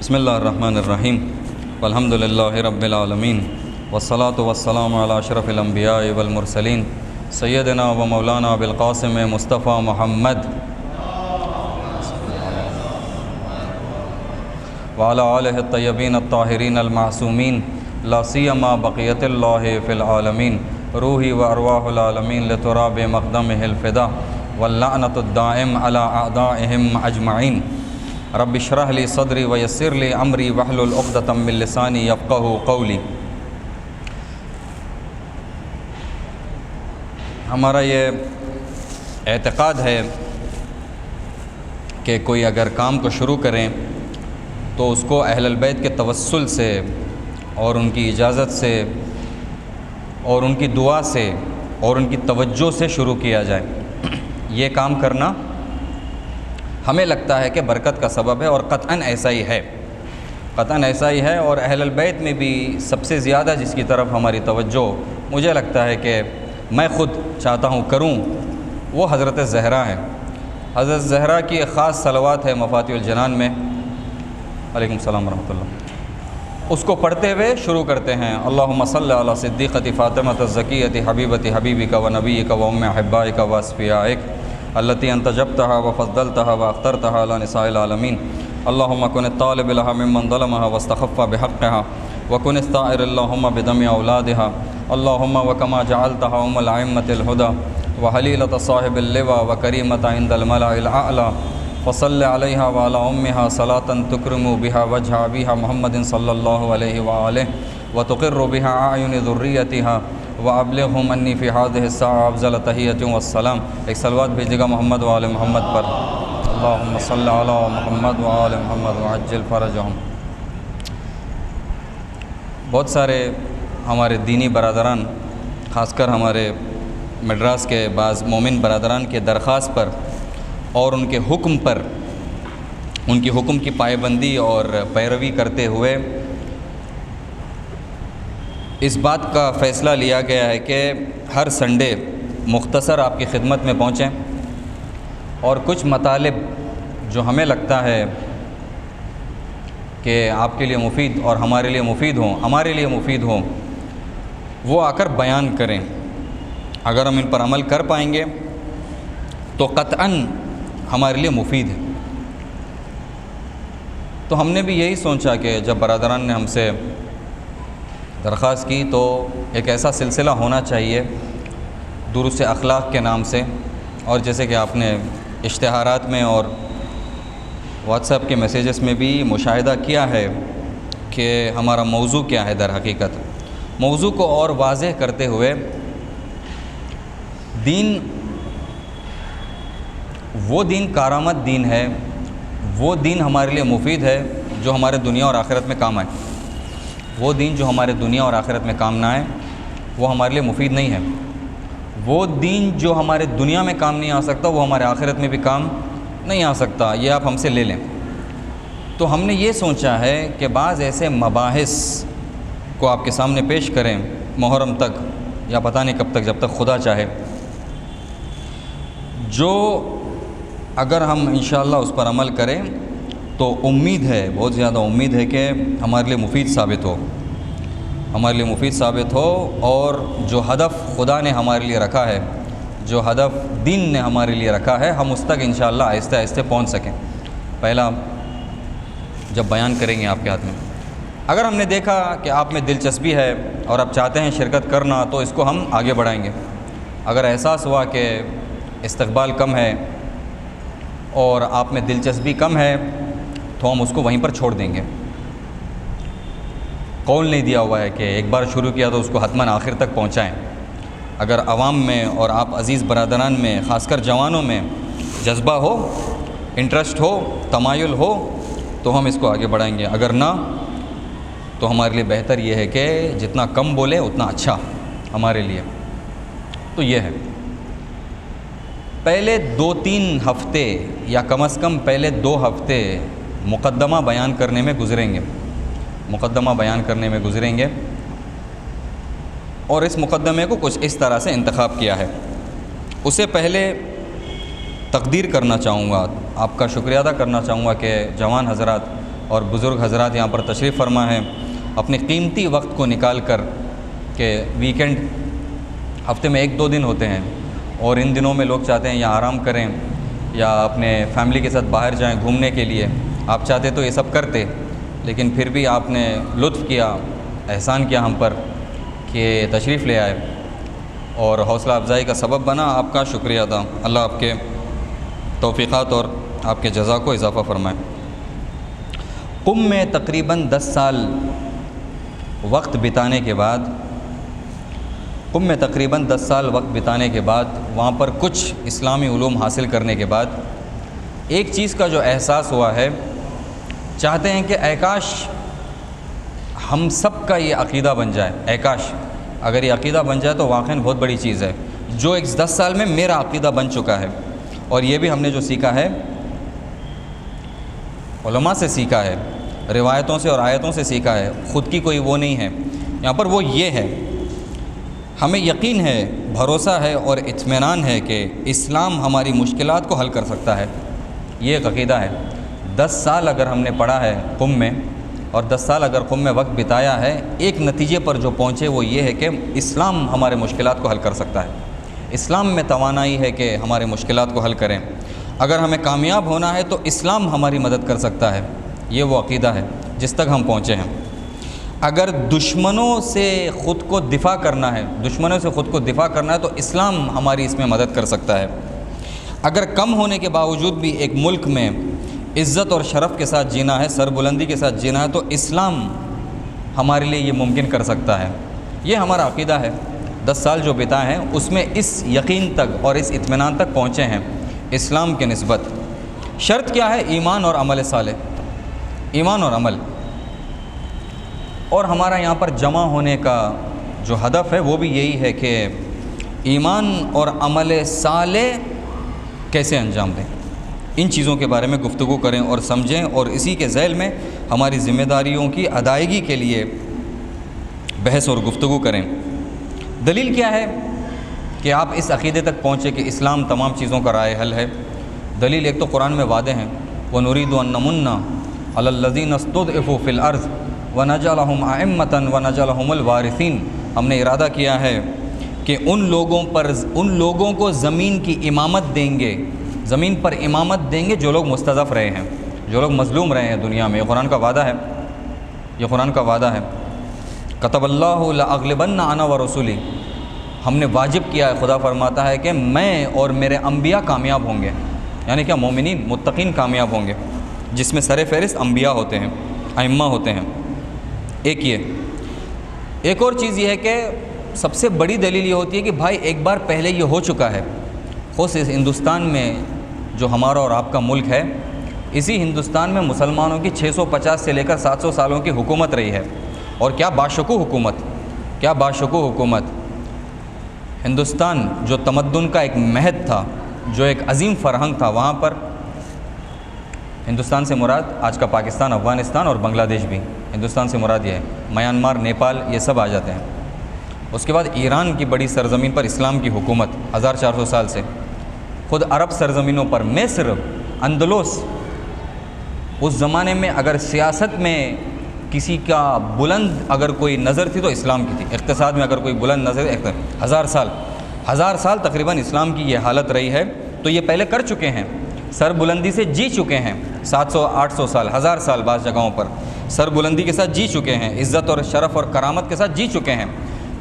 بسم اللہ الرحمن الرحیم والحمد للہ رب العالمین والصلاة والسلام علی اشرف الانبیاء والمرسلین سیدنا و مولانا بالقاسم مصطفیٰ محمد وعلی آلہ الطیبین الطاہرین المعصومین لا سیما بقیت اللہ فی العالمین روحی و ارواح العالمین لتراب مقدمہ الفدا واللعنۃ الدائم علی اعدائہم اجمعین رب اشرح لی صدری ویسر لی امری واحلل عقدۃ من لسانی یفقہوا قولی۔ ہمارا یہ اعتقاد ہے کہ کوئی اگر کام کو شروع کریں تو اس کو اہل البیت کے توسل سے اور ان کی اجازت سے اور ان کی دعا سے اور ان کی توجہ سے شروع کیا جائے۔ یہ کام کرنا ہمیں لگتا ہے کہ برکت کا سبب ہے اور قطعاً ایسا ہی ہے، قطعاً ایسا ہی ہے۔ اور اہل البیت میں بھی سب سے زیادہ جس کی طرف ہماری توجہ مجھے لگتا ہے کہ میں خود چاہتا ہوں کروں، وہ حضرت زہرا ہیں۔ حضرت زہرا کی ایک خاص صلوات ہے مفاتیح الجنان میں، علیکم السلام ورحمۃ اللہ، اس کو پڑھتے ہوئے شروع کرتے ہیں: اللہم صلی علی صدیقۃ فاطمۃ الزکیۃ حبیبۃ حبیبک و نبیک و ام احبائک و اصفیائک التی انت جبتها وفضلتها واخترتها على نساء العالمین اللہم کن الطالب لها ممن ظلمها واستخف بحقها وکن الثائر اللہم بدمع اولادها اللہم وکما جعلتها ام الائمة الہدى وحلیلة صاحب اللواء وکریمة عند الملأ الاعلى فصل علیہا وعلی امها صلاة تکرم بها وجہ ابیها محمد صلی اللہ علیہ وآلہ وتقر بها اعین ذریتها وابلغهم انی فی هذه الساعة افضل تحیۃ والسلام۔ ایک صلوات بھیجیے گا محمد و آل محمد پر، اللہم صلی علی محمد و آل محمد وعجل فرجہم۔ بہت سارے ہمارے دینی برادران، خاص کر ہمارے مدراس کے بعض مومن برادران کے درخواست پر اور ان کے حکم پر، ان کی حکم کی پائبندی اور پیروی کرتے ہوئے اس بات کا فیصلہ لیا گیا ہے کہ ہر سنڈے مختصر آپ کی خدمت میں پہنچیں اور کچھ مطالب جو ہمیں لگتا ہے کہ آپ کے لیے مفید اور ہمارے لیے مفید ہوں وہ آ کر بیان کریں۔ اگر ہم ان پر عمل کر پائیں گے تو قطعاً ہمارے لیے مفید ہے۔ تو ہم نے بھی یہی سوچا کہ جب برادران نے ہم سے درخواست کی تو ایک ایسا سلسلہ ہونا چاہیے دروس اخلاق کے نام سے، اور جیسے کہ آپ نے اشتہارات میں اور واٹس ایپ کے میسیجز میں بھی مشاہدہ کیا ہے کہ ہمارا موضوع کیا ہے۔ در حقیقت موضوع کو اور واضح کرتے ہوئے، دین وہ دین کارآمد دین ہے، وہ دین ہمارے لیے مفید ہے جو ہمارے دنیا اور آخرت میں کام آئے۔ وہ دین جو ہمارے دنیا اور آخرت میں کام نہ آئے وہ ہمارے لیے مفید نہیں ہے۔ وہ دین جو ہمارے دنیا میں کام نہیں آ سکتا وہ ہمارے آخرت میں بھی کام نہیں آ سکتا، یہ آپ ہم سے لے لیں۔ تو ہم نے یہ سوچا ہے کہ بعض ایسے مباحث کو آپ کے سامنے پیش کریں محرم تک، یا پتہ نہیں کب تک، جب تک خدا چاہے، جو اگر ہم انشاءاللہ اس پر عمل کریں تو امید ہے، بہت زیادہ امید ہے کہ ہمارے لیے مفید ثابت ہو، اور جو ہدف خدا نے ہمارے لیے رکھا ہے، جو ہدف دین نے ہمارے لیے رکھا ہے، ہم اس تک انشاءاللہ آہستہ آہستہ پہنچ سکیں۔ پہلا جب بیان کریں گے آپ کے ہاتھ میں، اگر ہم نے دیکھا کہ آپ میں دلچسپی ہے اور آپ چاہتے ہیں شرکت کرنا تو اس کو ہم آگے بڑھائیں گے۔ اگر احساس ہوا کہ استقبال کم ہے اور آپ میں دلچسپی کم ہے تو ہم اس کو وہیں پر چھوڑ دیں گے۔ قول نہیں دیا ہوا ہے کہ ایک بار شروع کیا تو اس کو حتماً آخر تک پہنچائیں۔ اگر عوام میں اور آپ عزیز برادران میں، خاص کر جوانوں میں جذبہ ہو، انٹرسٹ ہو، تمایل ہو تو ہم اس کو آگے بڑھائیں گے، اگر نہ تو ہمارے لیے بہتر یہ ہے کہ جتنا کم بولے اتنا اچھا ہمارے لیے۔ تو یہ ہے، پہلے 2-3 ہفتے یا کم از کم پہلے 2 ہفتے مقدمہ بیان کرنے میں گزریں گے، اور اس مقدمے کو کچھ اس طرح سے انتخاب کیا ہے۔ اس سے پہلے تقدیر کرنا چاہوں گا، آپ کا شکریہ ادا کرنا چاہوں گا کہ جوان حضرات اور بزرگ حضرات یہاں پر تشریف فرما ہیں، اپنے قیمتی وقت کو نکال کر کہ ویکنڈ ہفتے میں 1-2 دن ہوتے ہیں اور ان دنوں میں لوگ چاہتے ہیں یا آرام کریں یا اپنے فیملی کے ساتھ باہر جائیں گھومنے کے لیے، آپ چاہتے تو یہ سب کرتے، لیکن پھر بھی آپ نے لطف کیا، احسان کیا ہم پر کہ تشریف لے آئے اور حوصلہ افزائی کا سبب بنا۔ آپ کا شکریہ ادا، اللہ آپ کے توفیقات اور آپ کے جزا کو اضافہ فرمائے۔ قم میں تقریباً 10 سال وقت بتانے کے بعد وہاں پر کچھ اسلامی علوم حاصل کرنے کے بعد ایک چیز کا جو احساس ہوا ہے، چاہتے ہیں کہ اے کاش ہم سب کا یہ عقیدہ بن جائے، اے کاش اگر یہ عقیدہ بن جائے تو واقعاً بہت بڑی چیز ہے، جو ایک 10 سال میں میرا عقیدہ بن چکا ہے۔ اور یہ بھی ہم نے جو سیکھا ہے علماء سے سیکھا ہے، روایتوں سے اور آیتوں سے سیکھا ہے، خود کی کوئی وہ نہیں ہے یہاں پر، وہ یہ ہے، ہمیں یقین ہے، بھروسہ ہے اور اطمینان ہے کہ اسلام ہماری مشکلات کو حل کر سکتا ہے۔ یہ ایک عقیدہ ہے۔ 10 سال اگر ہم نے پڑھا ہے قم میں اور 10 سال اگر قم میں وقت بتایا ہے، ایک نتیجے پر جو پہنچے وہ یہ ہے کہ اسلام ہمارے مشکلات کو حل کر سکتا ہے، اسلام میں توانائی ہے کہ ہمارے مشکلات کو حل کریں، اگر ہمیں کامیاب ہونا ہے تو اسلام ہماری مدد کر سکتا ہے۔ یہ وہ عقیدہ ہے جس تک ہم پہنچے ہیں۔ اگر دشمنوں سے خود کو دفاع کرنا ہے تو اسلام ہماری اس میں مدد کر سکتا ہے۔ اگر کم ہونے کے باوجود بھی ایک ملک میں عزت اور شرف کے ساتھ جینا ہے، سربلندی کے ساتھ جینا ہے، تو اسلام ہمارے لیے یہ ممکن کر سکتا ہے۔ یہ ہمارا عقیدہ ہے۔ 10 سال جو بتائے ہیں اس میں اس یقین تک اور اس اطمینان تک پہنچے ہیں اسلام کے نسبت۔ شرط کیا ہے؟ ایمان اور عمل صالح، ایمان اور عمل۔ اور ہمارا یہاں پر جمع ہونے کا جو ہدف ہے وہ بھی یہی ہے کہ ایمان اور عمل صالح کیسے انجام دیں، ان چیزوں کے بارے میں گفتگو کریں اور سمجھیں، اور اسی کے ذیل میں ہماری ذمہ داریوں کی ادائیگی کے لیے بحث اور گفتگو کریں۔ دلیل کیا ہے کہ آپ اس عقیدے تک پہنچے کہ اسلام تمام چیزوں کا رائے حل ہے؟ دلیل ایک تو قرآن میں وعدے ہیں، وَنُرِيدُ أَن نَّمُنَّ عَلَى الَّذِينَ اسْتُضْعِفُوا فِي الْأَرْضِ وَنَجْعَلَهُمْ أَئِمَّةً وَنَجْعَلَهُمُ الْوَارِثِينَ۔ ہم نے ارادہ کیا ہے کہ ان لوگوں کو زمین کی امامت دیں گے، زمین پر امامت دیں گے جو لوگ مستضعف رہے ہیں، جو لوگ مظلوم رہے ہیں دنیا میں۔ یہ قرآن کا وعدہ ہے، یہ قرآن کا وعدہ ہے۔ کتب اللہ لأغلبن انا ورسولی، ہم نے واجب کیا ہے، خدا فرماتا ہے کہ میں اور میرے انبیاء کامیاب ہوں گے، یعنی کیا؟ مومنین متقین کامیاب ہوں گے، جس میں سر فہرست انبیاء ہوتے ہیں، ائمہ ہوتے ہیں۔ ایک اور چیز یہ ہے کہ سب سے بڑی دلیل یہ ہوتی ہے کہ بھائی ایک بار پہلے یہ ہو چکا ہے، خود اس ہندوستان میں جو ہمارا اور آپ کا ملک ہے، اسی ہندوستان میں مسلمانوں کی 650 سے لے کر 700 سالوں کی حکومت رہی ہے، اور کیا باشکوہ حکومت، کیا باشکوہ حکومت۔ ہندوستان جو تمدن کا ایک مہد تھا، جو ایک عظیم فرہنگ تھا، وہاں پر ہندوستان سے مراد آج کا پاکستان، افغانستان اور بنگلہ دیش بھی ہندوستان سے مراد یہ ہے، میانمار، نیپال، یہ سب آ جاتے ہیں۔ اس کے بعد ایران کی بڑی سرزمین پر اسلام کی حکومت 1400 سال سے، خود عرب سرزمینوں پر مصر، اندلس، اس زمانے میں اگر سیاست میں کسی کا بلند اگر کوئی نظر تھی تو اسلام کی تھی، اقتصاد میں اگر کوئی بلند نظر، 1000 سال تقریباً اسلام کی یہ حالت رہی ہے۔ تو یہ پہلے کر چکے ہیں، سر بلندی سے جی چکے ہیں، 700-800 سال، 1000 سال بعض جگہوں پر سر بلندی کے ساتھ جی چکے ہیں، عزت اور شرف اور کرامت کے ساتھ جی چکے ہیں۔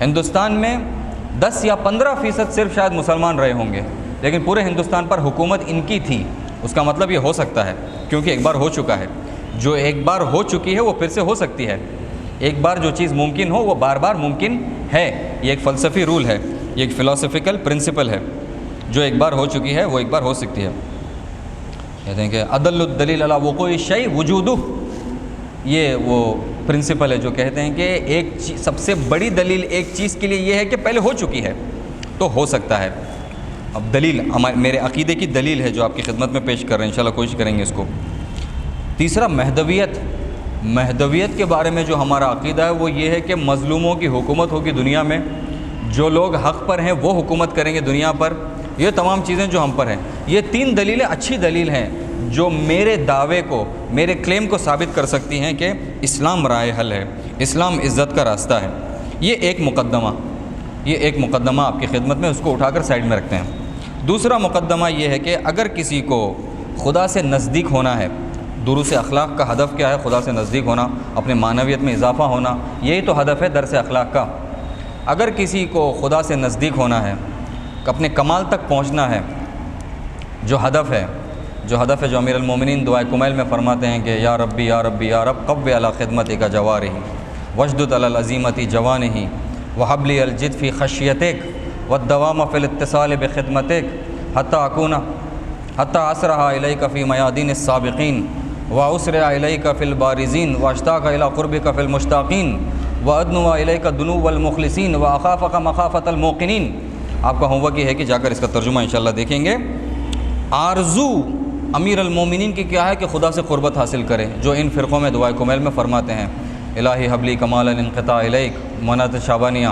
ہندوستان میں 10 یا 15% صرف شاید مسلمان رہے ہوں گے، لیکن پورے ہندوستان پر حکومت ان کی تھی۔ اس کا مطلب یہ ہو سکتا ہے کیونکہ ایک بار ہو چکا ہے، جو ایک بار ہو چکی ہے وہ پھر سے ہو سکتی ہے۔ ایک بار جو چیز ممکن ہو وہ بار بار ممکن ہے، یہ ایک فلسفی رول ہے، یہ ایک فلاسفیکل پرنسپل ہے، جو ایک بار ہو چکی ہے وہ ایک بار ہو سکتی ہے۔ کہتے ہیں کہ ادل الدلیل علی وقوع الشیء وجودہ، یہ وہ پرنسپل ہے جو کہتے ہیں کہ ایک سب سے بڑی دلیل ایک چیز کے لیے یہ ہے کہ پہلے ہو چکی ہے تو ہو سکتا ہے۔ اب دلیل میرے عقیدے کی دلیل ہے جو آپ کی خدمت میں پیش کر رہے ہیں، انشاءاللہ کوشش کریں گے اس کو۔ تیسرا مہدویت کے بارے میں جو ہمارا عقیدہ ہے وہ یہ ہے کہ مظلوموں کی حکومت ہوگی دنیا میں، جو لوگ حق پر ہیں وہ حکومت کریں گے دنیا پر، یہ تمام چیزیں جو ہم پر ہیں۔ یہ 3 دلیلیں اچھی دلیل ہیں، جو میرے دعوے کو، میرے کلیم کو ثابت کر سکتی ہیں کہ اسلام رائے حل ہے، اسلام عزت کا راستہ ہے۔ یہ ایک مقدمہ آپ کی خدمت میں، اس کو اٹھا کر سائڈ میں رکھتے ہیں۔ دوسرا مقدمہ یہ ہے کہ اگر کسی کو خدا سے نزدیک ہونا ہے، دروس اخلاق کا ہدف کیا ہے؟ خدا سے نزدیک ہونا، اپنے معنویت میں اضافہ ہونا، یہی تو ہدف ہے درس اخلاق کا۔ اگر کسی کو خدا سے نزدیک ہونا ہے، اپنے کمال تک پہنچنا ہے، جو ہدف ہے جو امیر المومنین دعائے کمیل میں فرماتے ہیں کہ یا ربی یا ربی یا رب قو علی خدمتک جوارح واشدد علی العزیمۃ جوانہ وہب لی الجد فی خشیتک والدوام فی الاتصال بخدمتک حتی اسرع الیک فی میادین السابقین واسرع الیک فی البارزین واشتاق الی قربک فی المشتاقین وادنو الیک دنو المخلصین واخافک مخافۃ الموقنین۔ آپ کا ہوم ورک یہ ہے کہ جا کر اس کا ترجمہ انشاءاللہ دیکھیں گے۔ آرزو امیر المومنین کی کیا ہے کہ خدا سے قربت حاصل کرے، جو ان فرقوں میں دعائے کمیل میں فرماتے ہیں الہی حبلی کمال الانقطاع الیک منات شابانیہ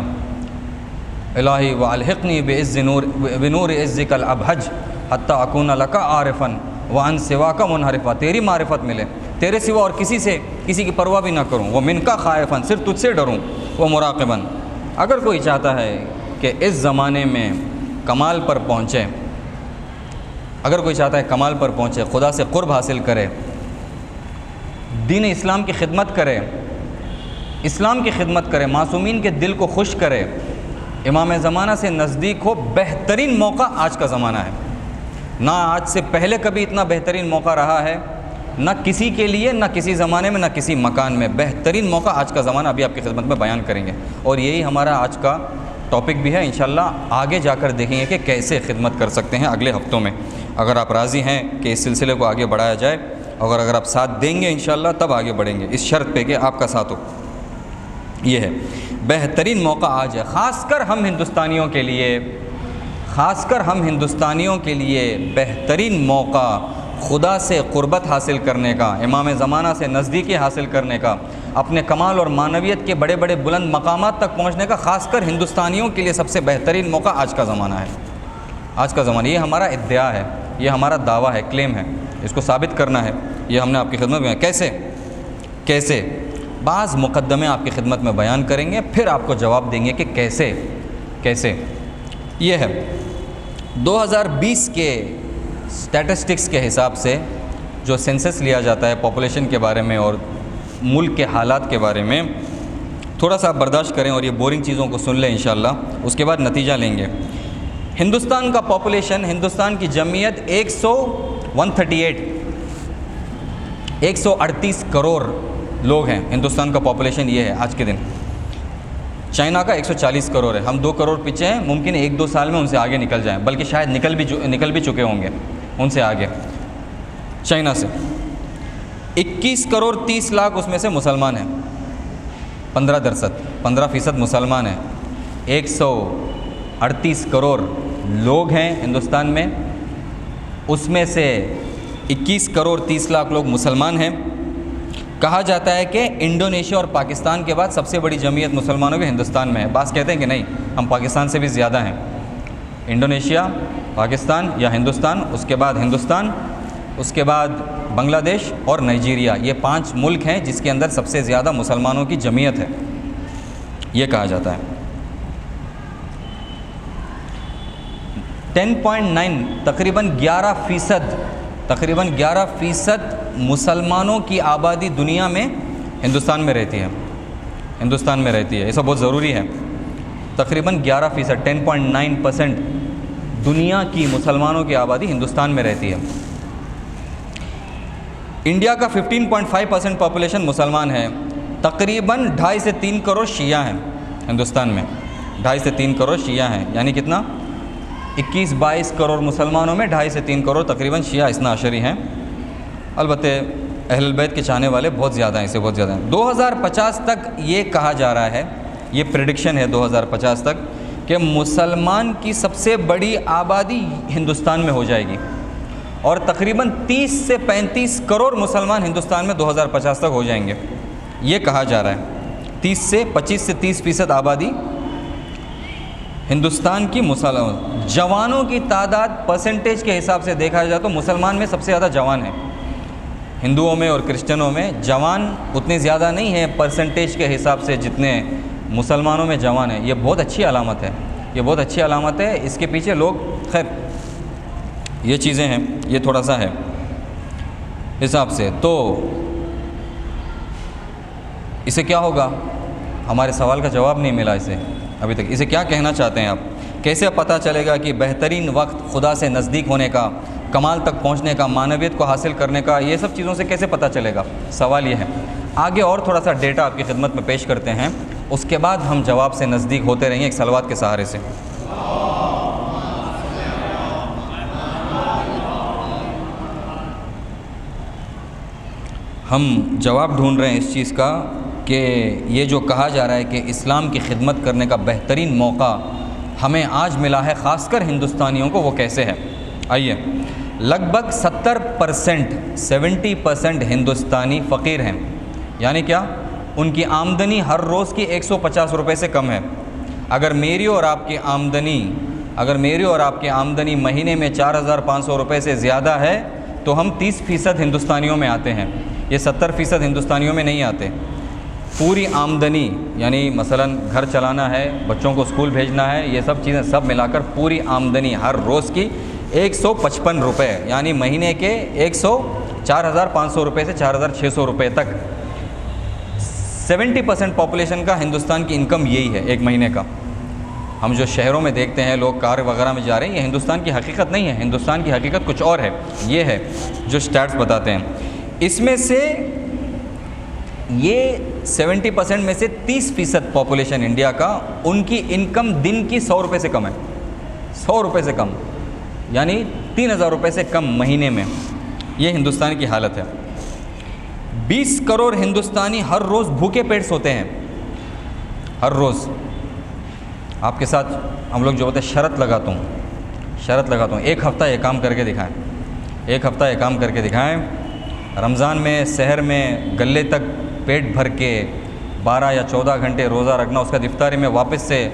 الہی والحقنی بنور عزک الابہج حتی اکون لک عارفا وعن سواک منحرفا، تیری معرفت ملے، تیرے سوا اور کسی کی پرواہ بھی نہ کروں، وہ من کا خائفا، صرف تجھ سے ڈروں، وہ مراقبا۔ اگر کوئی چاہتا ہے کہ اس زمانے میں کمال پر پہنچے، خدا سے قرب حاصل کرے، دین اسلام کی خدمت کرے، معصومین کے دل کو خوش کرے، امام زمانہ سے نزدیک ہو، بہترین موقع آج کا زمانہ ہے۔ نہ آج سے پہلے کبھی اتنا بہترین موقع رہا ہے، نہ کسی کے لیے، نہ کسی زمانے میں، نہ کسی مکان میں۔ بہترین موقع آج کا زمانہ ابھی آپ کی خدمت میں بیان کریں گے، اور یہی ہمارا آج کا ٹاپک بھی ہے۔ انشاءاللہ آگے جا کر دیکھیں گے کہ کیسے خدمت کر سکتے ہیں اگلے ہفتوں میں، اگر آپ راضی ہیں کہ اس سلسلے کو آگے بڑھایا جائے، اور اگر آپ ساتھ دیں گے انشاءاللہ تب آگے بڑھیں گے، اس شرط پہ کہ آپ کا ساتھ ہو۔ یہ ہے بہترین موقع آج ہے، خاص کر ہم ہندوستانیوں کے لیے بہترین موقع خدا سے قربت حاصل کرنے کا، امام زمانہ سے نزدیکی حاصل کرنے کا، اپنے کمال اور معنویت کے بڑے بڑے بلند مقامات تک پہنچنے کا، خاص کر ہندوستانیوں کے لیے سب سے بہترین موقع آج کا زمانہ ہے۔ آج کا زمانہ، یہ ہمارا ادعا ہے، یہ ہمارا دعویٰ ہے، کلیم ہے، اس کو ثابت کرنا ہے۔ یہ ہم نے آپ کی خدمت میں کیسے بعض مقدمے آپ کی خدمت میں بیان کریں گے، پھر آپ کو جواب دیں گے کہ کیسے۔ یہ ہے 2020 کے اسٹیٹسٹکس کے حساب سے جو سینسس لیا جاتا ہے پاپولیشن کے بارے میں اور ملک کے حالات کے بارے میں، تھوڑا سا آپ برداشت کریں اور یہ بورنگ چیزوں کو سن لیں انشاءاللہ، اس کے بعد نتیجہ لیں گے۔ ہندوستان کا پاپولیشن، ہندوستان کی جمعیت 138 کروڑ لوگ ہیں۔ ہندوستان کا پاپولیشن یہ ہے آج کے دن۔ چائنا کا 140 کروڑ ہے، ہم 2 کروڑ پیچھے ہیں، ممکن 1-2 سال میں ان سے آگے نکل جائیں، بلکہ شاید نکل بھی چکے ہوں گے ان سے آگے، چائنا سے۔ 21 کروڑ 30 لاکھ اس میں سے مسلمان ہیں، 15% مسلمان ہیں۔ 138 کروڑ لوگ ہیں ہندوستان میں، اس میں سے 21 کروڑ 30 لاکھ لوگ مسلمان ہیں۔ کہا جاتا ہے کہ انڈونیشیا اور پاکستان کے بعد سب سے بڑی جمعیت مسلمانوں کے ہندوستان میں ہے۔ بعض کہتے ہیں کہ نہیں، ہم پاکستان سے بھی زیادہ ہیں۔ انڈونیشیا، پاکستان یا ہندوستان، اس کے بعد بنگلہ دیش اور نائجیریا، یہ 5 ملک ہیں جس کے اندر سب سے زیادہ مسلمانوں کی جمعیت ہے، یہ کہا جاتا ہے۔ 10.9 تقریباً 11% مسلمانوں کی آبادی دنیا میں ہندوستان میں رہتی ہے، یہ سب بہت ضروری ہے۔ تقریباً 11%، 10.9% دنیا کی مسلمانوں کی آبادی ہندوستان میں رہتی ہے۔ انڈیا کا 15.5% پاپولیشن مسلمان ہے۔ تقریباً 2.5 سے 3 کروڑ شیعہ ہیں ہندوستان میں، 2.5 سے 3 کروڑ شیعہ ہیں، یعنی کتنا؟ 21-22 کروڑ مسلمانوں میں 2.5 سے 3 کروڑ تقریباً شیعہ اثنا عشری ہیں۔ البتہ اہل بیت کے چاہنے والے بہت زیادہ ہیں، اسے بہت زیادہ ہیں۔ 2050 تک یہ کہا جا رہا ہے، یہ پریڈکشن ہے 2050 تک، کہ مسلمان کی سب سے بڑی آبادی ہندوستان میں ہو جائے گی، اور تقریباً 30 سے 35 کروڑ مسلمان ہندوستان میں 2050 تک ہو جائیں گے، یہ کہا جا رہا ہے۔ 25 سے 30% آبادی ہندوستان کی جوانوں کی تعداد پرسنٹیج کے حساب سے دیکھا جائے تو مسلمان میں سب سے زیادہ جوان ہیں. ہندوؤں میں اور کرسچنوں میں جوان اتنے زیادہ نہیں ہیں پرسنٹیج کے حساب سے جتنے مسلمانوں میں جوان ہیں. یہ بہت اچھی علامت ہے, یہ بہت اچھی علامت ہے. اس کے پیچھے لوگ خیر یہ چیزیں ہیں, یہ تھوڑا سا ہے حساب سے. تو اسے کیا ہوگا؟ ہمارے سوال کا جواب نہیں ملا اسے ابھی تک. اسے کیا کہنا چاہتے ہیں آپ؟ کیسے پتہ چلے گا کہ بہترین وقت خدا سے نزدیک ہونے کا, کمال تک پہنچنے کا, معنویت کو حاصل کرنے کا, یہ سب چیزوں سے کیسے پتہ چلے گا؟ سوال یہ ہے. آگے اور تھوڑا سا ڈیٹا آپ کی خدمت میں پیش کرتے ہیں, اس کے بعد ہم جواب سے نزدیک ہوتے رہیں گے ایک صلوات کے سہارے سے. ہم جواب ڈھونڈ رہے ہیں اس چیز کا کہ یہ جو کہا جا رہا ہے کہ اسلام کی خدمت کرنے کا بہترین موقع ہمیں آج ملا ہے خاص کر ہندوستانیوں کو, وہ کیسے ہے؟ آئیے. لگ بھگ 70% ہندوستانی فقیر ہیں. یعنی کیا؟ ان کی آمدنی ہر روز کی 150 روپے سے کم ہے. اگر میری اور آپ کی آمدنی مہینے میں 4500 روپے سے زیادہ ہے تو ہم 30% ہندوستانیوں میں آتے ہیں. یہ 70% ہندوستانیوں میں نہیں آتے. پوری آمدنی یعنی مثلا گھر چلانا ہے, بچوں کو اسکول بھیجنا ہے, یہ سب چیزیں سب ملا کر پوری آمدنی ہر روز کی 155 روپے, یعنی مہینے کے 4500 روپے سے 4600 روپے تک. 70% پاپولیشن کا ہندوستان کی انکم یہی ہے ایک مہینے کا. ہم جو شہروں میں دیکھتے ہیں لوگ کار وغیرہ میں جا رہے ہیں, یہ ہندوستان کی حقیقت نہیں ہے. ہندوستان کی حقیقت کچھ اور ہے. یہ ہے جو سٹیٹس بتاتے ہیں. اس میں سے یہ 70% میں سے 30% پاپولیشن انڈیا کا, ان کی انکم دن کی 100 روپے سے کم ہے. 100 روپے سے کم, یعنی 3000 روپے سے کم مہینے میں. یہ ہندوستان کی حالت ہے. 20 کروڑ ہندوستانی ہر روز بھوکے پیٹ سوتے ہیں. ہر روز. آپ کے ساتھ ہم لوگ جو ہوتے ہیں شرط لگاتا ہوں, ایک ہفتہ یہ کام کر کے دکھائیں. رمضان میں سحر میں گلے تک پیٹ بھر کے 12 یا 14 گھنٹے روزہ رکھنا, اس کا افطاری میں واپس سے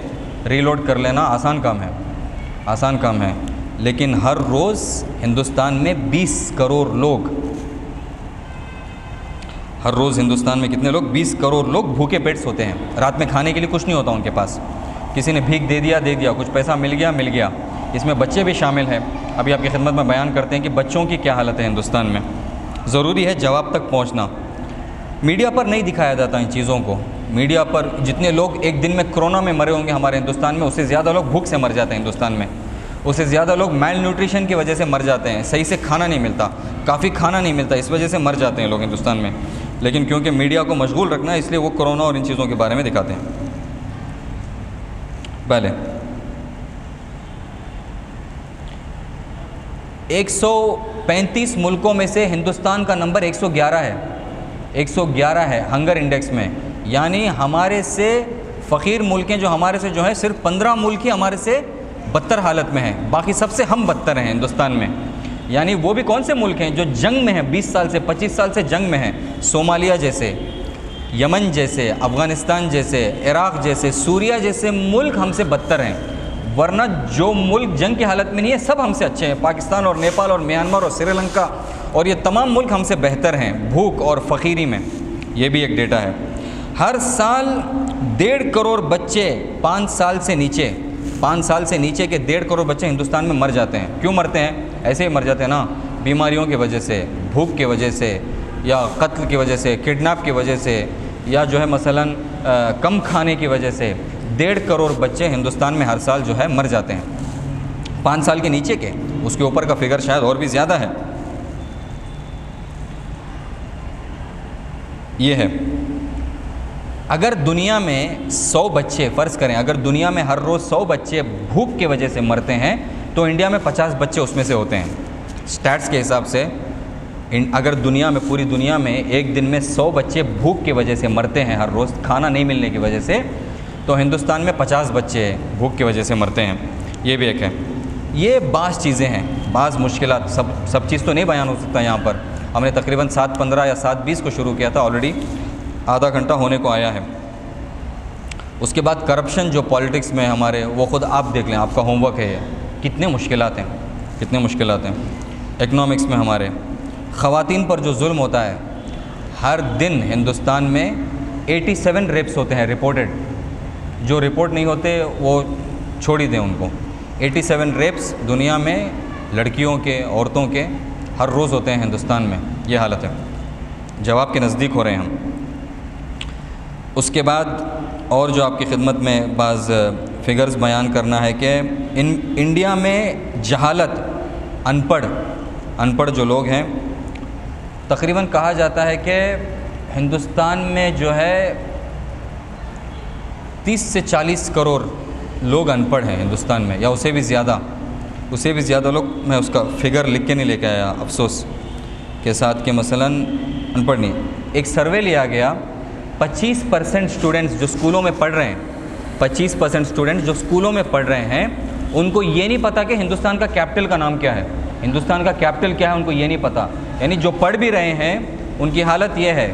ریلوڈ کر لینا آسان کام ہے. لیکن ہر روز ہندوستان میں 20 کروڑ لوگ, ہر روز ہندوستان میں کتنے لوگ؟ 20 کروڑ لوگ بھوکے پیٹ سوتے ہیں. رات میں کھانے کے لیے کچھ نہیں ہوتا ان کے پاس. کسی نے بھیک دے دیا, کچھ پیسہ مل گیا. اس میں بچے بھی شامل ہیں. ابھی آپ کی خدمت میں بیان کرتے ہیں کہ بچوں کی کیا حالت ہے ہندوستان میں. ضروری ہے جواب تک پہنچنا. میڈیا پر نہیں دکھایا جاتا ان چیزوں کو. میڈیا پر جتنے لوگ ایک دن میں کرونا میں مرے ہوں گے ہمارے ہندوستان میں, اس سے زیادہ لوگ بھوک سے مر جاتے ہیں ہندوستان میں. اس سے زیادہ لوگ میل نیوٹریشن کی وجہ سے مر جاتے ہیں. صحیح سے کھانا نہیں ملتا, کافی کھانا نہیں ملتا, اس وجہ سے مر جاتے ہیں لوگ ہندوستان میں. لیکن کیونکہ میڈیا کو مشغول رکھنا ہے اس لیے وہ کرونا اور ان چیزوں کے بارے میں دکھاتے ہیں. پہلے 135 ملکوں میں سے ہندوستان کا نمبر 111 ہے. 111 ہے ہنگر انڈیکس میں. یعنی ہمارے سے فقیر ملکیں جو ہمارے سے جو ہیں, صرف 15 ملک ہی ہمارے سے بدتر حالت میں ہیں. باقی سب سے ہم بدتر ہیں ہندوستان میں. یعنی وہ بھی کون سے ملک ہیں جو جنگ میں ہیں, 20 سال سے 25 سال سے جنگ میں ہیں. صومالیہ جیسے, یمن جیسے, افغانستان جیسے, عراق جیسے, سوریہ جیسے ملک ہم سے بدتر ہیں. ورنہ جو ملک جنگ کی حالت میں نہیں ہے سب ہم سے اچھے ہیں. پاکستان اور نیپال اور میانمار اور سری لنکا اور یہ تمام ملک ہم سے بہتر ہیں بھوک اور فقیری میں. یہ بھی ایک ڈیٹا ہے. ہر سال 1.5 کروڑ بچے 5 سال سے نیچے کے 1.5 کروڑ بچے ہندوستان میں مر جاتے ہیں. کیوں مرتے ہیں؟ ایسے ہی مر جاتے ہیں نا, بیماریوں کی وجہ سے, بھوک کی وجہ سے, یا قتل کی وجہ سے, کڈنیپ کی وجہ سے, یا جو ہے مثلا کم کھانے کی وجہ سے. 1.5 کروڑ بچے ہندوستان میں ہر سال جو ہے مر جاتے ہیں 5 سال کے نیچے کے. اس کے اوپر کا فگر شاید اور بھی زیادہ ہے. یہ ہے. اگر دنیا میں 100 بچے فرض کریں, اگر دنیا میں ہر روز 100 بچے بھوک کی وجہ سے مرتے ہیں تو انڈیا میں 50 بچے اس میں سے ہوتے ہیں. سٹیٹس کے حساب سے اگر دنیا میں, پوری دنیا میں ایک دن میں 100 بچے بھوک کی وجہ سے مرتے ہیں ہر روز, کھانا نہیں ملنے کی وجہ سے, تو ہندوستان میں 50 بچے بھوک کی وجہ سے مرتے ہیں. یہ بھی ایک ہے. یہ بعض چیزیں ہیں, بعض مشکلات. سب چیز تو نہیں بیان ہو سکتا یہاں پر. ہم نے تقریباً 7:15 یا 7:20 کو شروع کیا تھا, آلریڈی آدھا گھنٹہ ہونے کو آیا ہے. اس کے بعد کرپشن جو پالیٹکس میں ہمارے، وہ خود آپ دیکھ لیں، آپ کا ہوم ورک ہے یہ، کتنے مشکلات ہیں، کتنے مشکلات ہیں۔ اکنامکس میں ہمارے خواتین پر جو ظلم ہوتا ہے، ہر دن ہندوستان میں 87 ریپس ہوتے ہیں رپورٹڈ، جو رپورٹ نہیں ہوتے وہ چھوڑ ہی دیں ان کو۔ 87 ریپس دنیا میں لڑکیوں کے، عورتوں کے ہر روز ہوتے ہیں ہندوستان میں، یہ حالت ہے۔ جواب کے نزدیک ہو رہے ہیں ہم۔ اس کے بعد اور جو آپ کی خدمت میں بعض فگرز بیان کرنا ہے کہ انڈیا میں جہالت، ان پڑھ جو لوگ ہیں، تقریباً کہا جاتا ہے کہ ہندوستان میں جو ہے 30 سے 40 کروڑ لوگ ان پڑھ ہیں ہندوستان میں، یا اسے بھی زیادہ لوگ۔ میں اس کا فگر لکھ کے نہیں لے کے آیا افسوس کے ساتھ کہ مثلاً ان پڑھ نہیں۔ ایک سروے لیا گیا، 25% اسٹوڈنٹس جو اسکولوں میں پڑھ رہے ہیں، 25% اسٹوڈنٹس جو اسکولوں میں پڑھ رہے ہیں، ان کو یہ نہیں پتہ کہ ہندوستان کا کیپٹل کا نام کیا ہے، ہندوستان کا کیپٹل کیا ہے، ان کو یہ نہیں پتہ۔ یعنی جو پڑھ بھی رہے ہیں ان کی حالت یہ ہے،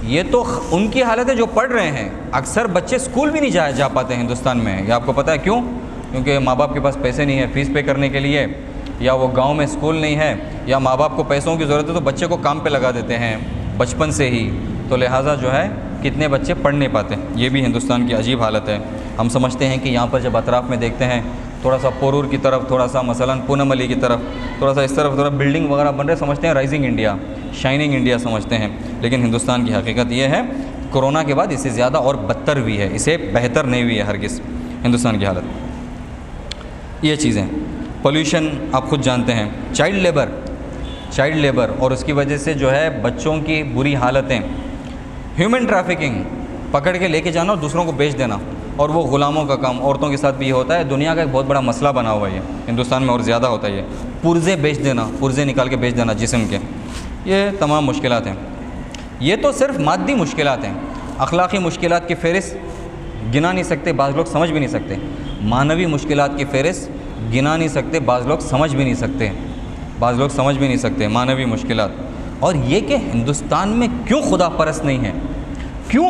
یہ تو ان کی حالت ہے جو پڑھ رہے ہیں۔ اکثر بچے اسکول بھی نہیں جا پاتے ہندوستان میں، یہ آپ کو پتہ ہے کیوں؟ کیونکہ ماں باپ کے پاس پیسے نہیں ہیں فیس پے کرنے کے لیے، یا وہ گاؤں میں اسکول نہیں ہے، یا ماں باپ کو پیسوں کی ضرورت ہے تو بچے کو کام پہ لگا دیتے ہیں بچپن سے ہی، تو لہٰذا جو ہے کتنے بچے پڑھ نہیں پاتے۔ یہ بھی ہندوستان کی عجیب حالت ہے۔ ہم سمجھتے ہیں کہ یہاں پر جب اطراف میں دیکھتے ہیں، تھوڑا سا پورور کی طرف، تھوڑا سا مثلاً پونم علی کی طرف، تھوڑا سا اس طرف تھوڑا بلڈنگ وغیرہ بن رہے، سمجھتے ہیں رائزنگ انڈیا، شائننگ انڈیا سمجھتے ہیں، لیکن ہندوستان کی حقیقت یہ ہے کورونا کے بعد اس سے زیادہ اور بدتر ہوئی ہے، اسے بہتر نہیں ہوئی ہے ہرگز ہندوستان کی حالت۔ یہ چیزیں، پولیوشن آپ خود جانتے ہیں، چائلڈ لیبر اور اس کی وجہ سے جو ہے بچوں کی بری حالتیں، ہیومن ٹریفکنگ، پکڑ کے لے کے جانا اور دوسروں کو بیچ دینا، اور وہ غلاموں کا کام، عورتوں کے ساتھ بھی یہ ہوتا ہے۔ دنیا کا ایک بہت بڑا مسئلہ بنا ہوا ہے یہ، ہندوستان میں اور زیادہ ہوتا ہے یہ، پرزے بیچ دینا، پرزے نکال کے بیچ دینا جسم کے، یہ تمام مشکلات ہیں۔ یہ تو صرف مادی مشکلات ہیں، اخلاقی مشکلات کی فہرست گنا نہیں سکتے، بعض لوگ سمجھ بھی نہیں سکتے، معنوی مشکلات کی فہرست گنا نہیں سکتے، بعض لوگ سمجھ بھی نہیں سکتے، معنوی مشکلات۔ اور یہ کہ ہندوستان میں کیوں خدا پرست نہیں ہے، کیوں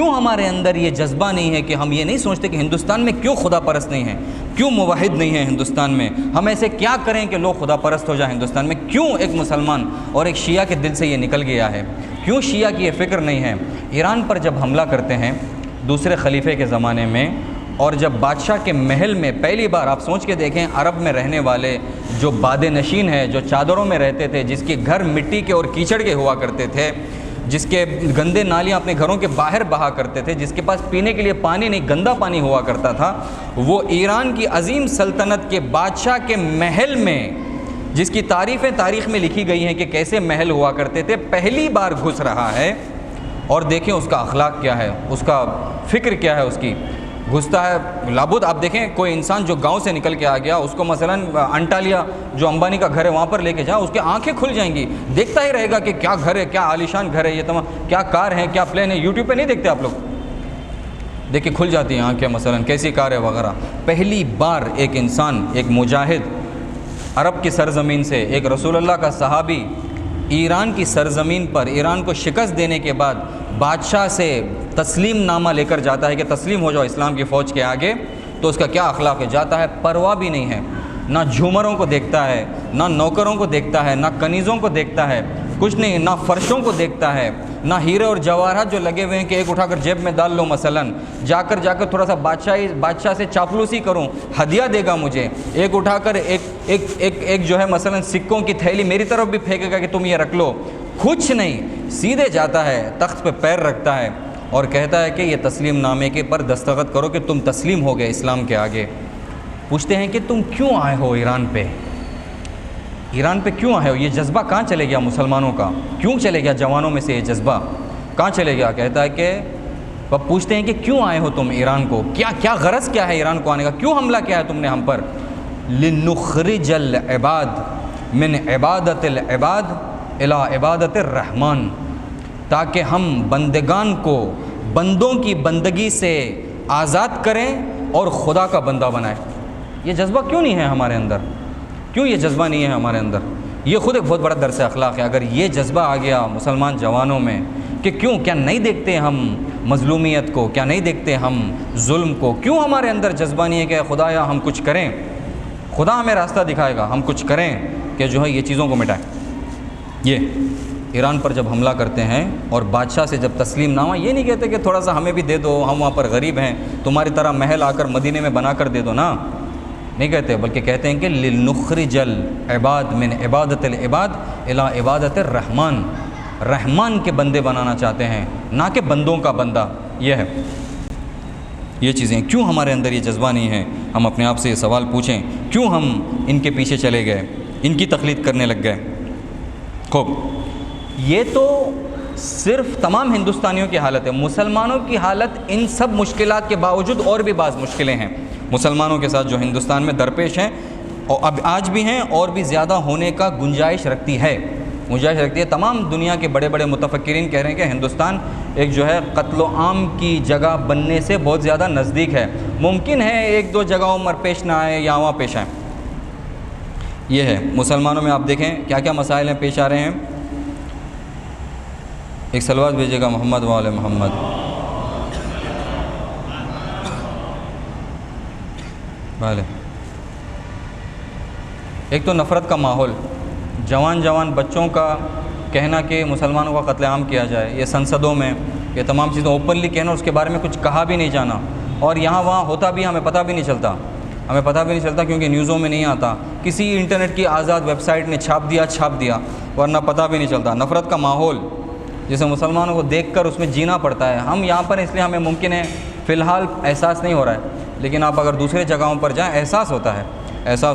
ہمارے اندر یہ جذبہ نہیں ہے کہ ہم یہ نہیں سوچتے کہ ہندوستان میں کیوں خدا پرست نہیں ہے، کیوں موحد نہیں ہے ہندوستان میں، ہم ایسے کیا کریں کہ لوگ خدا پرست ہو جائیں ہندوستان میں، کیوں ایک مسلمان اور ایک شیعہ کے دل سے یہ نکل گیا ہے، کیوں شیعہ کی یہ فکر نہیں ہے۔ ایران پر جب حملہ کرتے ہیں دوسرے خلیفے کے زمانے میں، اور جب بادشاہ کے محل میں پہلی بار، آپ سوچ کے دیکھیں، عرب میں رہنے والے جو بادے نشین ہیں، جو چادروں میں رہتے تھے، جس کے گھر مٹی کے اور کیچڑ کے ہوا کرتے تھے، جس کے گندے نالیاں اپنے گھروں کے باہر بہا کرتے تھے، جس کے پاس پینے کے لیے پانی نہیں، گندا پانی ہوا کرتا تھا، وہ ایران کی عظیم سلطنت کے بادشاہ کے محل میں، جس کی تعریفیں تاریخ میں لکھی گئی ہیں کہ کیسے محل ہوا کرتے تھے، پہلی بار گھس رہا ہے۔ اور دیکھیں اس کا اخلاق کیا ہے، اس کا فکر کیا ہے، اس کی گھستا ہے لابد۔ آپ دیکھیں کوئی انسان جو گاؤں سے نکل کے آ گیا، اس کو مثلاً انٹالیا جو امبانی کا گھر ہے وہاں پر لے کے جائیں، اس کی آنکھیں کھل جائیں گی، دیکھتا ہی رہے گا کہ کیا گھر ہے، کیا عالیشان گھر ہے، یہ تمام کیا کار ہیں، کیا پلین ہے۔ یوٹیوب پہ نہیں دیکھتے آپ لوگ، دیکھیں کھل جاتی ہیں آنکھیں، مثلاً کیسی کار ہے وغیرہ۔ پہلی بار ایک انسان، ایک مجاہد، عرب کی سرزمین سے، ایک رسول اللہ کا صحابی، ایران کی سرزمین پر ایران کو شکست دینے کے بعد بادشاہ سے تسلیم نامہ لے کر جاتا ہے کہ تسلیم ہو جاؤ اسلام کی فوج کے آگے، تو اس کا کیا اخلاق ہے، جاتا ہے، پرواہ بھی نہیں ہے، نہ جھومروں کو دیکھتا ہے، نہ نوکروں کو دیکھتا ہے، نہ کنیزوں کو دیکھتا ہے، کچھ نہیں، نہ فرشوں کو دیکھتا ہے، نہ ہیرے اور جواہرات جو لگے ہوئے ہیں کہ ایک اٹھا کر جیب میں ڈال لو، مثلاً جا کر تھوڑا سا بادشاہ سے چاپلوسی کروں، ہدیہ دے گا مجھے، ایک اٹھا کر ایک جو ہے مثلاً سکوں کی تھیلی میری طرف بھی پھینکے گا کہ تم یہ رکھ لو، کچھ نہیں، سیدھے جاتا ہے، تخت پہ پیر رکھتا ہے اور کہتا ہے کہ یہ تسلیم نامے کے پر دستخط کرو کہ تم تسلیم ہو گئے اسلام کے آگے۔ پوچھتے ہیں کہ تم کیوں آئے ہو ایران پہ کیوں آئے ہو، یہ جذبہ کہاں چلے گیا مسلمانوں کا، کیوں چلے گیا جوانوں میں سے یہ جذبہ کہاں چلے گیا؟ کہتا ہے کہ پوچھتے ہیں کہ کیوں آئے ہو تم ایران کو، کیا غرض کیا ہے ایران کو آنے کا، کیوں حملہ کیا ہے تم نے ہم پر؟ لنخرج العباد من عبادت العباد الى عبادت الرحمن، تاکہ ہم بندگان کو بندوں کی بندگی سے آزاد کریں اور خدا کا بندہ بنائیں۔ یہ جذبہ کیوں نہیں ہے ہمارے اندر، کیوں یہ جذبہ نہیں ہے ہمارے اندر؟ یہ خود ایک بہت بڑا درس اخلاق ہے۔ اگر یہ جذبہ آ گیا مسلمان جوانوں میں کہ کیا نہیں دیکھتے ہم مظلومیت کو؟ کیا نہیں دیکھتے ہم ظلم کو؟ کیوں ہمارے اندر جذبہ نہیں ہے کہ خدایا ہم کچھ کریں، خدا ہمیں راستہ دکھائے گا، ہم کچھ کریں کہ جو ہے یہ چیزوں کو مٹائیں۔ یہ ایران پر جب حملہ کرتے ہیں اور بادشاہ سے جب تسلیم نامہ، یہ نہیں کہتے کہ تھوڑا سا ہمیں بھی دے دو، ہم وہاں پر غریب ہیں، تمہاری طرح محل آ کر مدینے میں بنا کر دے دو نا، نہیں کہتے، بلکہ کہتے ہیں کہ لنخرج العباد من عبادت العباد الی عبادت الرحمن، رحمان کے بندے بنانا چاہتے ہیں، نہ کہ بندوں کا بندہ۔ یہ ہے یہ چیزیں، کیوں ہمارے اندر یہ جذبہ نہیں ہے؟ ہم اپنے آپ سے یہ سوال پوچھیں، کیوں ہم ان کے پیچھے چلے گئے، ان کی تقلید کرنے لگ گئے؟ خوب، یہ تو صرف تمام ہندوستانیوں کی حالت ہے، مسلمانوں کی حالت ان سب مشکلات کے باوجود اور بھی بعض مشکلیں ہیں مسلمانوں کے ساتھ جو ہندوستان میں درپیش ہیں، اور اب آج بھی ہیں اور بھی زیادہ ہونے کا گنجائش رکھتی ہے۔ تمام دنیا کے بڑے بڑے متفکرین کہہ رہے ہیں کہ ہندوستان ایک جو ہے قتل و عام کی جگہ بننے سے بہت زیادہ نزدیک ہے، ممکن ہے ایک دو جگہوں پر پیش نہ آئے یا وہاں پیش آئیں۔ یہ ہے مسلمانوں میں، آپ دیکھیں کیا کیا مسائل ہیں پیش آ رہے ہیں۔ ایک صلوات بھیجیے گا محمد وعلی محمد۔ بھالے ایک تو نفرت کا ماحول، جوان بچوں کا کہنا کہ مسلمانوں کا قتل عام کیا جائے، یہ سنسدوں میں یہ تمام چیزیں اوپنلی کہنا، اس کے بارے میں کچھ کہا بھی نہیں جانا، اور یہاں وہاں ہوتا بھی ہمیں پتہ بھی نہیں چلتا کیونکہ نیوزوں میں نہیں آتا، کسی انٹرنیٹ کی آزاد ویب سائٹ نے چھاپ دیا، ورنہ پتہ بھی نہیں چلتا۔ نفرت کا ماحول جسے مسلمانوں کو دیکھ کر اس میں جینا پڑتا ہے۔ ہم یہاں پر اس لیے ہمیں ممکن ہے فی الحال احساس نہیں ہو رہا ہے، لیکن آپ اگر دوسرے جگہوں پر جائیں احساس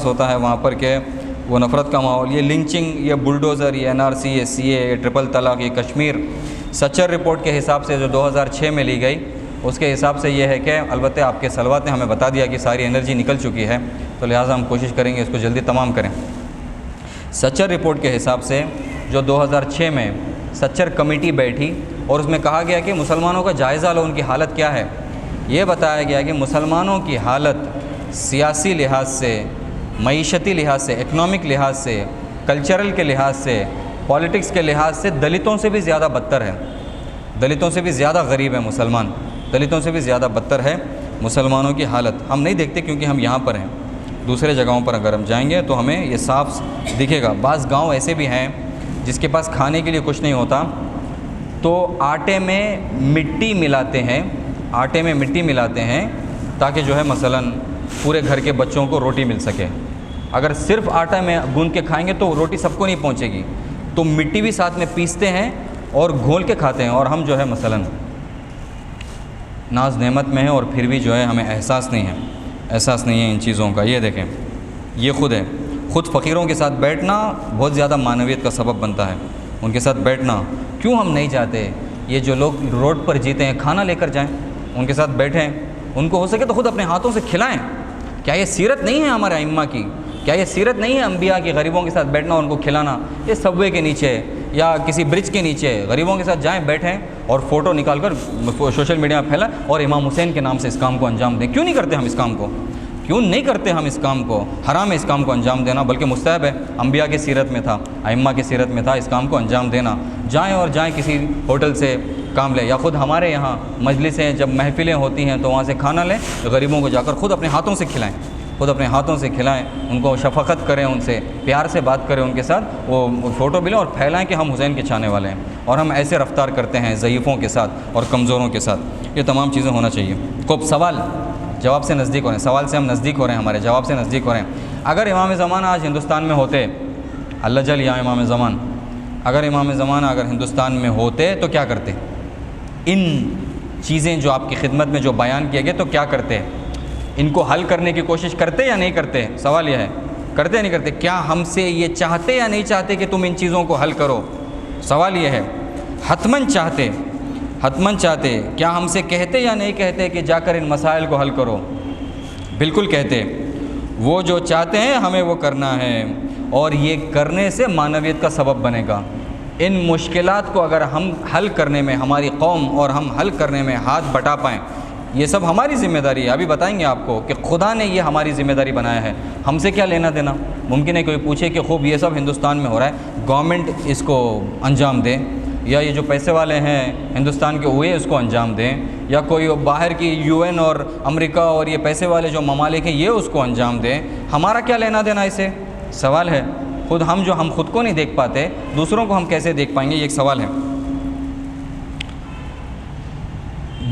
ہوتا ہے وہاں پر کہ وہ نفرت کا ماحول، یہ لنچنگ، یہ بلڈوزر، یہ NRC، یہ CA، یہ ٹرپل طلاق، یہ کشمیر۔ سچر رپورٹ کے حساب سے جو 2006 میں لی گئی، اس کے حساب سے یہ ہے کہ البتہ آپ کے سلوات نے ہمیں بتا دیا کہ ساری انرجی نکل چکی ہے، تو لہٰذا ہم کوشش کریں گے اس کو جلدی تمام کریں۔ سچر رپورٹ کے حساب سے جو 2006 میں سچر کمیٹی بیٹھی اور اس میں کہا گیا کہ مسلمانوں کا جائزہ لو، ان کی حالت کیا ہے، یہ بتایا گیا کہ مسلمانوں کی حالت سیاسی لحاظ سے، معیشتی لحاظ سے، اکنامک لحاظ سے، کلچرل کے لحاظ سے، پولیٹکس کے لحاظ سے دلتوں سے بھی زیادہ بدتر ہے، دلتوں سے بھی زیادہ غریب ہے مسلمان، دلتوں سے بھی زیادہ بدتر ہے مسلمانوں کی حالت۔ ہم نہیں دیکھتے کیونکہ ہم یہاں پر ہیں، دوسرے جگہوں پر اگر ہم جائیں گے تو ہمیں یہ صاف دکھے گا۔ بعض گاؤں ایسے بھی ہیں جس کے پاس کھانے کے لیے کچھ نہیں ہوتا، تو آٹے میں مٹی ملاتے ہیں تاکہ جو ہے مثلاً پورے گھر کے بچوں کو روٹی مل سکے۔ اگر صرف آٹا میں گوندھ کے کھائیں گے تو روٹی سب کو نہیں پہنچے گی، تو مٹی بھی ساتھ میں پیستے ہیں اور گھول کے کھاتے ہیں، اور ہم جو ہے مثلاً ناز نعمت میں ہیں اور پھر بھی جو ہے ہمیں احساس نہیں ہے ان چیزوں کا۔ یہ دیکھیں، یہ خود فقیروں کے ساتھ بیٹھنا بہت زیادہ معنویت کا سبب بنتا ہے، ان کے ساتھ بیٹھنا۔ کیوں ہم نہیں چاہتے یہ جو لوگ روڈ پر جیتے ہیں کھانا لے کر جائیں، ان کے ساتھ بیٹھیں، ان کو ہو سکے تو خود اپنے ہاتھوں سے کھلائیں؟ کیا یہ سیرت نہیں ہے ہمارے ائمہ کی؟ کیا یہ سیرت نہیں ہے انبیاء کی، غریبوں کے ساتھ بیٹھنا اور ان کو کھلانا؟ یہ سب وے کے نیچے یا کسی برج کے نیچے غریبوں کے ساتھ جائیں، بیٹھیں اور فوٹو نکال کر سوشل میڈیا میں پھیلائیں اور امام حسین کے نام سے اس کام کو انجام دیں۔ کیوں نہیں کرتے ہم اس کام کو؟ حرام ہے اس کام کو انجام دینا، بلکہ مستحب ہے، انبیاء کی سیرت میں تھا، ائمہ کی سیرت میں تھا اس کام کو انجام دینا۔ جائیں کسی ہوٹل سے کام لیں، یا خود ہمارے یہاں مجلسیں جب محفلیں ہوتی ہیں تو وہاں سے کھانا لیں، غریبوں کو جا کر خود اپنے ہاتھوں سے کھلائیں، ان کو شفقت کریں، ان سے پیار سے بات کریں، ان کے ساتھ وہ فوٹو بھی لیں اور پھیلائیں کہ ہم حسین کے چاہنے والے ہیں، اور ہم ایسے رفتار کرتے ہیں ضعیفوں کے ساتھ اور کمزوروں کے ساتھ۔ یہ تمام چیزیں ہونا چاہیے۔ خوب، جواب سے نزدیک ہو رہے ہیں، سوال سے ہم نزدیک ہو رہے ہیں، ہمارے جواب سے نزدیک ہو رہے ہیں۔ اگر امام زمانہ آج ہندوستان میں ہوتے، اللہ جل یا امام زمان، اگر امام زمانہ اگر ہندوستان میں ہوتے تو کیا کرتے؟ ان چیزیں جو آپ کی خدمت میں جو بیان کیے گئے تو کیا کرتے؟ ان کو حل کرنے کی کوشش کرتے یا نہیں کرتے؟ سوال یہ ہے، کرتے یا نہیں کرتے؟ کیا ہم سے یہ چاہتے یا نہیں چاہتے کہ تم ان چیزوں کو حل کرو؟ سوال یہ ہے، حتماً چاہتے۔ کیا ہم سے کہتے یا نہیں کہتے کہ جا کر ان مسائل کو حل کرو؟ بالکل کہتے۔ وہ جو چاہتے ہیں ہمیں وہ کرنا ہے، اور یہ کرنے سے معنویت کا سبب بنے گا۔ ان مشکلات کو اگر ہم حل کرنے میں، ہماری قوم اور ہم حل کرنے میں ہاتھ بٹا پائیں، یہ سب ہماری ذمہ داری ہے۔ ابھی بتائیں گے آپ کو کہ خدا نے یہ ہماری ذمہ داری بنایا ہے، ہم سے کیا لینا دینا؟ ممکن ہے کوئی پوچھے کہ خوب یہ سب ہندوستان میں ہو رہا ہے، گورنمنٹ اس کو انجام دے، یا یہ جو پیسے والے ہیں ہندوستان کے وہ اس کو انجام دیں، یا کوئی باہر کی UN اور امریکہ اور یہ پیسے والے جو ممالک ہیں یہ اس کو انجام دیں، ہمارا کیا لینا دینا اسے؟ سوال ہے۔ ہم خود کو نہیں دیکھ پاتے، دوسروں کو ہم کیسے دیکھ پائیں گے؟ یہ ایک سوال ہے۔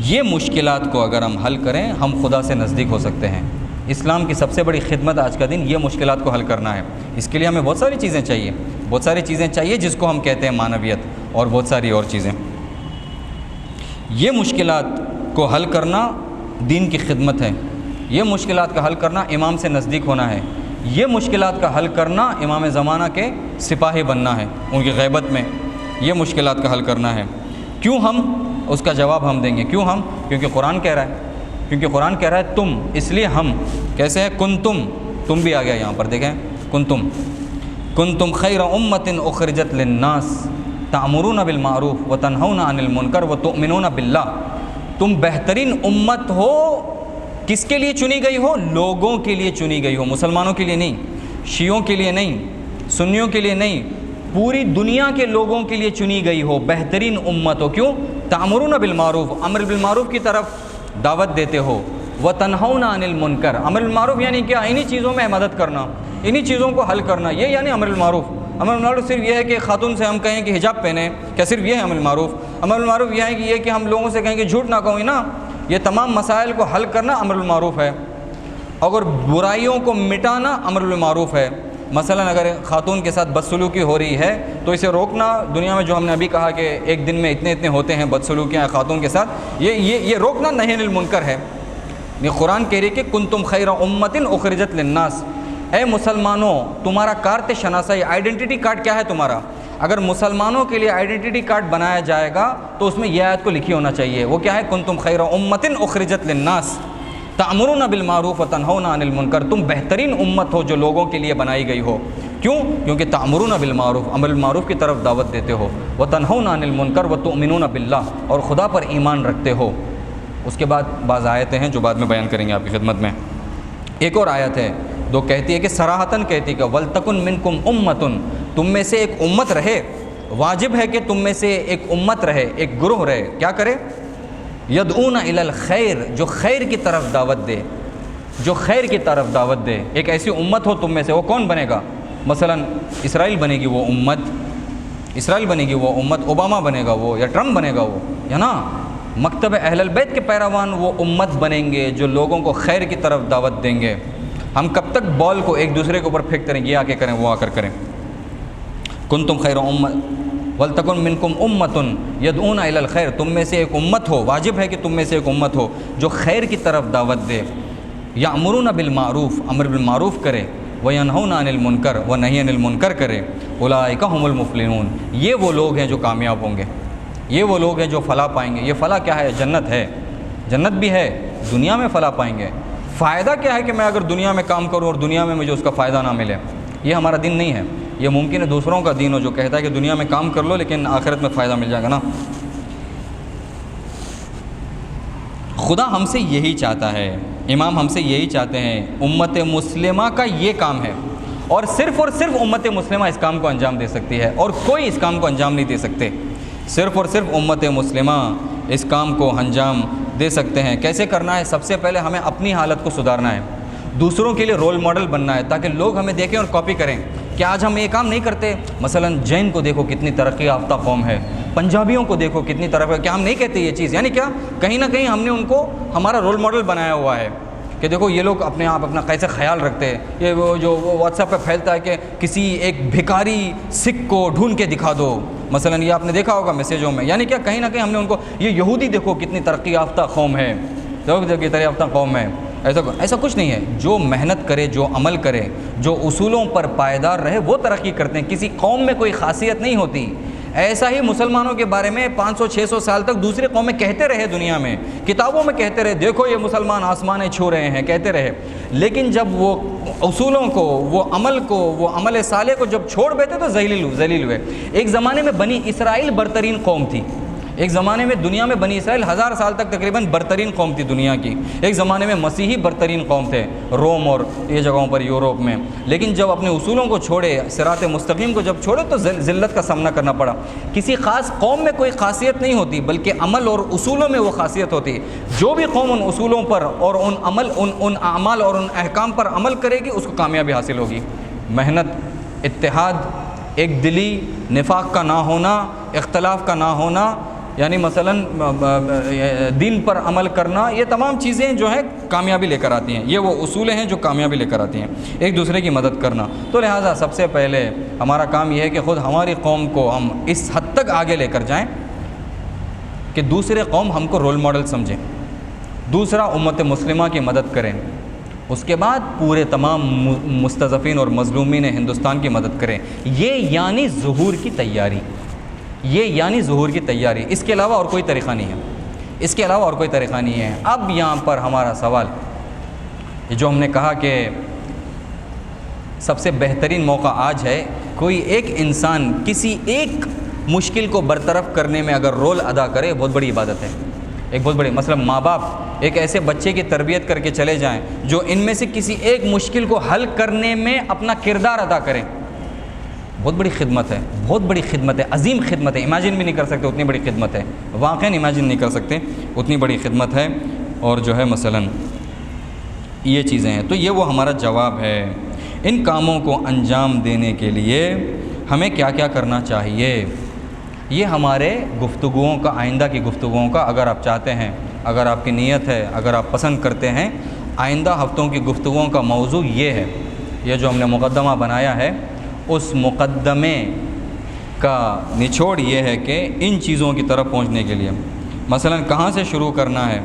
یہ مشکلات کو اگر ہم حل کریں ہم خدا سے نزدیک ہو سکتے ہیں۔ اسلام کی سب سے بڑی خدمت آج کا دن یہ مشکلات کو حل کرنا ہے۔ اس کے لیے ہمیں بہت ساری چیزیں چاہیے جس کو ہم کہتے ہیں معنویت، اور بہت ساری اور چیزیں۔ یہ مشکلات کو حل کرنا دین کی خدمت ہے، یہ مشکلات کا حل کرنا امام سے نزدیک ہونا ہے، یہ مشکلات کا حل کرنا امام زمانہ کے سپاہی بننا ہے، ان کی غیبت میں یہ مشکلات کا حل کرنا ہے۔ کیوں ہم؟ اس کا جواب ہم دیں گے۔ کیوں ہم؟ کیونکہ قرآن کہہ رہا ہے تم، اس لیے ہم۔ کیسے ہے؟ تم بھی آ گیا یہاں پر، دیکھیں کنتم خیر امت اخرجت للناس تأمرون بالمعروف وتنہون عن المنکر وتؤمنون باللہ۔ تم بہترین امت ہو، کس کے لیے چنی گئی ہو؟ لوگوں کے لیے چنی گئی ہو، مسلمانوں کے لیے نہیں، شیعوں کے لیے نہیں، سنیوں کے لیے نہیں، پوری دنیا کے لوگوں کے لیے چنی گئی ہو، بہترین امت ہو۔ کیوں؟ تأمرون بالمعروف، امر بالمعروف کی طرف دعوت دیتے ہو، وتنہون عن المنکر، امر بالمعروف یعنی کیا؟ انہی چیزوں میں مدد کرنا، انہی چیزوں کو حل کرنا، یہ یعنی امر بالمعروف۔ امر بالمعروف صرف یہ ہے کہ خاتون سے ہم کہیں کہ حجاب پہنیں، کیا صرف یہ ہے امر بالمعروف؟ امر بالمعروف یہ ہے کہ ہم لوگوں سے کہیں کہ جھوٹ نہ کہو نا، یہ تمام مسائل کو حل کرنا امر بالمعروف ہے۔ اگر برائیوں کو مٹانا امر بالمعروف ہے۔ مثلا اگر خاتون کے ساتھ بدسلوکی ہو رہی ہے تو اسے روکنا، دنیا میں جو ہم نے ابھی کہا کہ ایک دن میں اتنے ہوتے ہیں بدسلوکیاں خاتون کے ساتھ، یہ روکنا نہی عن المنکر ہے۔ یہ قرآن کہہ رہی کہ کنتم خیر امت اخرجت للناس، اے مسلمانوں تمہارا کارت شناسائی، آئیڈینٹی کارڈ کیا ہے تمہارا؟ اگر مسلمانوں کے لیے آئیڈینٹی کارڈ بنایا جائے گا تو اس میں یہ آیت کو لکھی ہونا چاہیے، وہ کیا ہے؟ کنتم خیر امت اخرجت للناس تأمرون بالمعروف وتنہون عن المنکر، تم بہترین امت ہو جو لوگوں کے لیے بنائی گئی ہو۔ کیوں؟ کیونکہ تأمرون بالمعروف، امر بالمعروف کی طرف دعوت دیتے ہو، وتنہون عن المنکر وتؤمنون باللہ، اور خدا پر ایمان رکھتے ہو۔ اس کے بعد بعض آیتیں ہیں جو بعد میں بیان کریں گے آپ کی خدمت میں۔ ایک اور آیت ہے جو کہتی ہے کہ صراحتاً کہتی ہے کہ وَلْتَكُن مِّنكُمْ أُمَّةٌ، تم میں سے ایک امت رہے، واجب ہے کہ تم میں سے ایک امت رہے، ایک گروہ رہے، کیا کرے؟ یدعون الی الخیر، جو خیر کی طرف دعوت دے، جو خیر کی طرف دعوت دے۔ ایک ایسی امت ہو تم میں سے، وہ کون بنے گا؟ مثلا اسرائیل بنے گی وہ امت، اسرائیل بنے گی وہ امت، اوباما بنے گا وہ، یا ٹرمپ بنے گا وہ، یا نا مکتب اہل البیت کے پیروان وہ امت بنیں گے جو لوگوں کو خیر کی طرف دعوت دیں گے۔ ہم کب تک بال کو ایک دوسرے کے اوپر پھینکتے رہیں، یہ آ کے کریں وہ آ کر کریں۔ کنتم خیر امت وَلْتَكُن مِّنكُمْ أُمَّةٌ يَدْعُونَ إِلَى الْخَيْرِ، تم میں سے ایک امت ہو، واجب ہے کہ تم میں سے ایک امت ہو جو خیر کی طرف دعوت دے، یأمرون بالمعروف، امر بالمعروف کرے، وینہون عن المنکر، ونہی عن المنکر کرے، اولئک ھم المفلحون، یہ وہ لوگ ہیں جو کامیاب ہوں گے، یہ وہ لوگ ہیں جو فلاح پائیں گے۔ یہ فلاح کیا ہے؟ جنت ہے، جنت بھی ہے، دنیا میں فلاح پائیں گے۔ فائدہ کیا ہے کہ میں اگر دنیا میں کام کروں اور دنیا میں مجھے اس کا فائدہ نہ ملے؟ یہ ہمارا دین نہیں ہے۔ یہ ممکن ہے دوسروں کا دین ہو جو کہتا ہے کہ دنیا میں کام کر لو لیکن آخرت میں فائدہ مل جائے گا نا۔ خدا ہم سے یہی چاہتا ہے، امام ہم سے یہی چاہتے ہیں، امت مسلمہ کا یہ کام ہے، اور صرف امت مسلمہ اس کام کو انجام دے سکتی ہے، اور کوئی اس کام کو انجام نہیں دے سکتے۔ صرف اور صرف امت مسلمہ اس کام کو انجام دے سکتے ہیں۔ کیسے کرنا ہے؟ سب سے پہلے ہمیں اپنی حالت کو سدھارنا ہے، دوسروں کے لیے رول ماڈل بننا ہے تاکہ لوگ ہمیں دیکھیں اور کاپی کریں کہ آج ہم یہ کام نہیں کرتے۔ مثلا جین کو دیکھو کتنی ترقی یافتہ قوم ہے، پنجابیوں کو دیکھو کتنی ترقی، کیا ہم نہیں کہتے یہ چیز؟ یعنی کیا کہیں نہ کہیں ہم نے ان کو ہمارا رول ماڈل بنایا ہوا ہے کہ دیکھو یہ لوگ اپنے آپ اپنا کیسے خیال رکھتے ہیں۔ یہ وہ جو واٹس ایپ پہ پھیلتا ہے کہ کسی ایک بھکاری سکھ کو ڈھونڈ کے دکھا دو، مثلا یہ آپ نے دیکھا ہوگا میسیجوں میں، یعنی کیا کہیں نہ کہیں ہم نے ان کو، یہ یہودی دیکھو کتنی ترقی یافتہ قوم ہے، ترقی یافتہ قوم ہے۔ ایسا کچھ نہیں ہے۔ جو محنت کرے، جو عمل کرے، جو اصولوں پر پائیدار رہے، وہ ترقی کرتے ہیں۔ کسی قوم میں کوئی خاصیت نہیں ہوتی۔ ایسا ہی مسلمانوں کے بارے میں 500-600 سال تک دوسری قومیں کہتے رہے، دنیا میں کتابوں میں کہتے رہے، دیکھو یہ مسلمان آسمانیں چھو رہے ہیں، کہتے رہے، لیکن جب وہ اصولوں کو، وہ عمل صالح کو جب چھوڑ بیٹھے تو ذلیل ہوئے۔ ایک زمانے میں بنی اسرائیل برترین قوم تھی، ایک زمانے میں دنیا میں بنی اسرائیل 1000 سال تک تقریباً برترین قوم تھی دنیا کی. ایک زمانے میں مسیحی برترین قوم تھے روم اور یہ جگہوں پر یورپ میں. لیکن جب اپنے اصولوں کو چھوڑے, صراط مستقیم کو جب چھوڑے, تو ذلت کا سامنا کرنا پڑا. کسی خاص قوم میں کوئی خاصیت نہیں ہوتی, بلکہ عمل اور اصولوں میں وہ خاصیت ہوتی ہے. جو بھی قوم ان اصولوں پر اور ان اعمال اور ان احکام پر عمل کرے گی, اس کو کامیابی حاصل ہوگی. محنت, اتحاد, ایک دلی, نفاق کا نہ ہونا, اختلاف کا نہ ہونا, یعنی مثلا دین پر عمل کرنا, یہ تمام چیزیں جو ہیں کامیابی لے کر آتی ہیں. یہ وہ اصول ہیں جو کامیابی لے کر آتی ہیں. ایک دوسرے کی مدد کرنا. تو لہٰذا سب سے پہلے ہمارا کام یہ ہے کہ خود ہماری قوم کو ہم اس حد تک آگے لے کر جائیں کہ دوسرے قوم ہم کو رول ماڈل سمجھیں. دوسرا, امت مسلمہ کی مدد کریں. اس کے بعد پورے تمام مستضعفین اور مظلومین ہندوستان کی مدد کریں. یہ یعنی ظہور کی تیاری, یہ یعنی ظہور کی تیاری. اس کے علاوہ اور کوئی طریقہ نہیں ہے, اس کے علاوہ اور کوئی طریقہ نہیں ہے. اب یہاں پر ہمارا سوال, جو ہم نے کہا کہ سب سے بہترین موقع آج ہے. کوئی ایک انسان کسی ایک مشکل کو برطرف کرنے میں اگر رول ادا کرے, بہت بڑی عبادت ہے. ایک بہت بڑی, مثلا ماں باپ ایک ایسے بچے کی تربیت کر کے چلے جائیں جو ان میں سے کسی ایک مشکل کو حل کرنے میں اپنا کردار ادا کریں, بہت بڑی خدمت ہے, بہت بڑی خدمت ہے, عظیم خدمت ہے. امیجن بھی نہیں کر سکتے اتنی بڑی خدمت ہے, واقعاً امیجن نہیں کر سکتے اتنی بڑی خدمت ہے. اور جو ہے مثلا یہ چیزیں ہیں. تو یہ وہ ہمارا جواب ہے. ان کاموں کو انجام دینے کے لیے ہمیں کیا کیا کرنا چاہیے, یہ ہمارے گفتگوؤں کا, آئندہ کی گفتگوؤں کا, اگر آپ چاہتے ہیں, اگر آپ کی نیت ہے, اگر آپ پسند کرتے ہیں, آئندہ ہفتوں کی گفتگوؤں کا موضوع یہ ہے. یہ جو ہم نے مقدمہ بنایا ہے, اس مقدمے کا نچوڑ یہ ہے کہ ان چیزوں کی طرف پہنچنے کے لیے مثلا کہاں سے شروع کرنا ہے,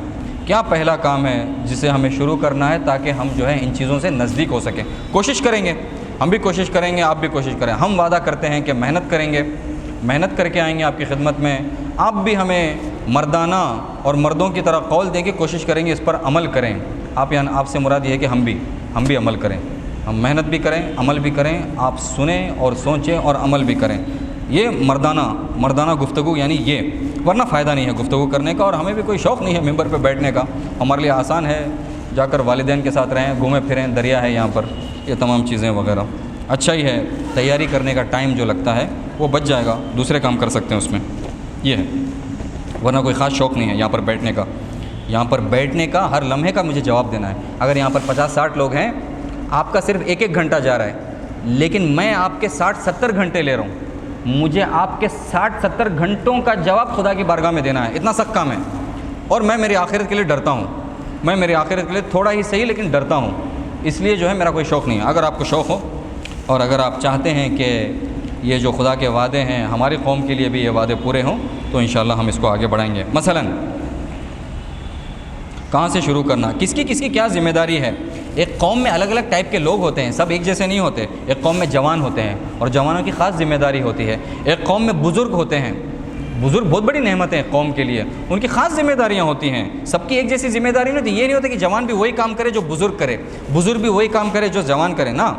کیا پہلا کام ہے جسے ہمیں شروع کرنا ہے, تاکہ ہم جو ہے ان چیزوں سے نزدیک ہو سکیں. کوشش کریں گے, ہم بھی کوشش کریں گے, آپ بھی کوشش کریں. ہم وعدہ کرتے ہیں کہ محنت کریں گے, محنت کر کے آئیں گے آپ کی خدمت میں. آپ بھی ہمیں مردانہ اور مردوں کی طرح قول دیں کہ کوشش کریں گے اس پر عمل کریں. آپ سے مراد یہ ہے کہ ہم بھی عمل کریں, ہم محنت بھی کریں, عمل بھی کریں. آپ سنیں اور سوچیں اور عمل بھی کریں. یہ مردانہ گفتگو یعنی یہ, ورنہ فائدہ نہیں ہے گفتگو کرنے کا. اور ہمیں بھی کوئی شوق نہیں ہے ممبر پہ بیٹھنے کا. ہمارے لیے آسان ہے جا کر والدین کے ساتھ رہیں, گھومیں پھریں, دریا ہے یہاں پر, یہ تمام چیزیں وغیرہ. اچھا ہی ہے, تیاری کرنے کا ٹائم جو لگتا ہے وہ بچ جائے گا, دوسرے کام کر سکتے ہیں اس میں. یہ ہے, ورنہ کوئی خاص شوق نہیں ہے یہاں پر بیٹھنے کا. یہاں پر بیٹھنے کا, ہر لمحے کا مجھے جواب دینا ہے. اگر یہاں پر 50-60 لوگ ہیں, آپ کا صرف 1-1 گھنٹہ جا رہا ہے, لیکن میں آپ کے 60-70 گھنٹے لے رہا ہوں. مجھے آپ کے 60-70 گھنٹوں کا جواب خدا کی بارگاہ میں دینا ہے. اتنا سخت کام ہے. اور میں میری آخرت کے لیے ڈرتا ہوں, میں میری آخرت کے لیے تھوڑا ہی صحیح لیکن ڈرتا ہوں. اس لیے جو ہے میرا کوئی شوق نہیں ہے. اگر آپ کو شوق ہو اور اگر آپ چاہتے ہیں کہ یہ جو خدا کے وعدے ہیں ہماری قوم کے لیے بھی یہ وعدے پورے ہوں, تو انشاءاللہ ہم اس کو آگے بڑھائیں گے. مثلا کہاں سے شروع کرنا, کس کی کیا ذمہ داری ہے. ایک قوم میں الگ الگ ٹائپ کے لوگ ہوتے ہیں, سب ایک جیسے نہیں ہوتے. ایک قوم میں جوان ہوتے ہیں اور جوانوں کی خاص ذمہ داری ہوتی ہے. ایک قوم میں بزرگ ہوتے ہیں, بزرگ بہت بڑی نعمت ہے قوم کے لیے, ان کی خاص ذمہ داریاں ہوتی ہیں. سب کی ایک جیسی ذمہ داری نہیں ہوتی. یہ نہیں ہوتا کہ جوان بھی وہی کام کرے جو بزرگ کرے, بزرگ بھی وہی کام کرے جو جوان کرے. نا,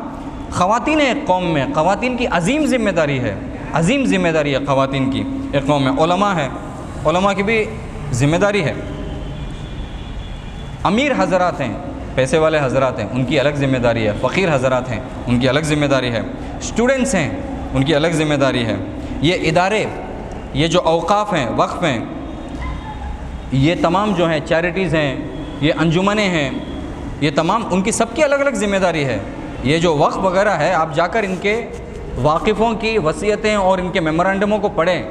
خواتین ہیں ایک قوم میں, خواتین کی عظیم ذمہ داری ہے, عظیم ذمہ داری ہے خواتین کی ایک قوم میں. علماء ہیں, علماء کی بھی ذمہ داری ہے. امیر حضرات ہیں, پیسے والے حضرات ہیں, ان کی الگ ذمہ داری ہے. فقیر حضرات ہیں, ان کی الگ ذمہ داری ہے. اسٹوڈنٹس ہیں, ان کی الگ ذمہ داری ہے. یہ ادارے, یہ جو اوقاف ہیں, وقف ہیں, یہ تمام جو ہیں چیریٹیز ہیں, یہ انجمنیں ہیں, یہ تمام ان کی سب کی الگ الگ ذمہ داری ہے. یہ جو وقف وغیرہ ہے, آپ جا کر ان کے واقفوں کی وصیتیں اور ان کے میمورنڈموں کو پڑھیں.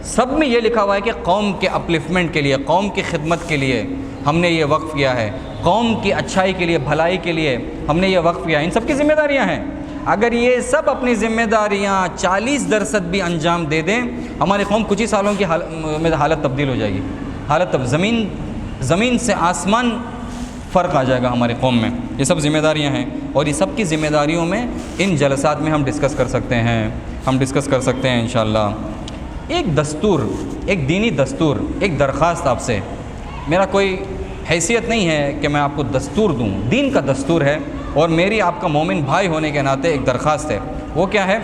سب میں یہ لکھا ہوا ہے کہ قوم کے اپلفمنٹ کے لیے, قوم کی خدمت کے لیے ہم نے یہ وقف کیا ہے, قوم کی اچھائی کے لیے, بھلائی کے لیے ہم نے یہ وقف کیا ہے. ان سب کی ذمہ داریاں ہیں. اگر یہ سب اپنی ذمہ داریاں 40% بھی انجام دے دیں, ہماری قوم کچھ ہی سالوں کی حالت تبدیل ہو جائے گی. زمین سے آسمان فرق آ جائے گا ہماری قوم میں. یہ سب ذمہ داریاں ہیں, اور یہ سب کی ذمہ داریوں میں ان جلسات میں ہم ڈسکس کر سکتے ہیں, انشاءاللہ. ایک دستور, ایک دینی دستور, ایک درخواست آپ سے. میرا کوئی حیثیت نہیں ہے کہ میں آپ کو دستور دوں, دین کا دستور ہے, اور میری آپ کا مومن بھائی ہونے کے ناطے ایک درخواست ہے. وہ کیا ہے؟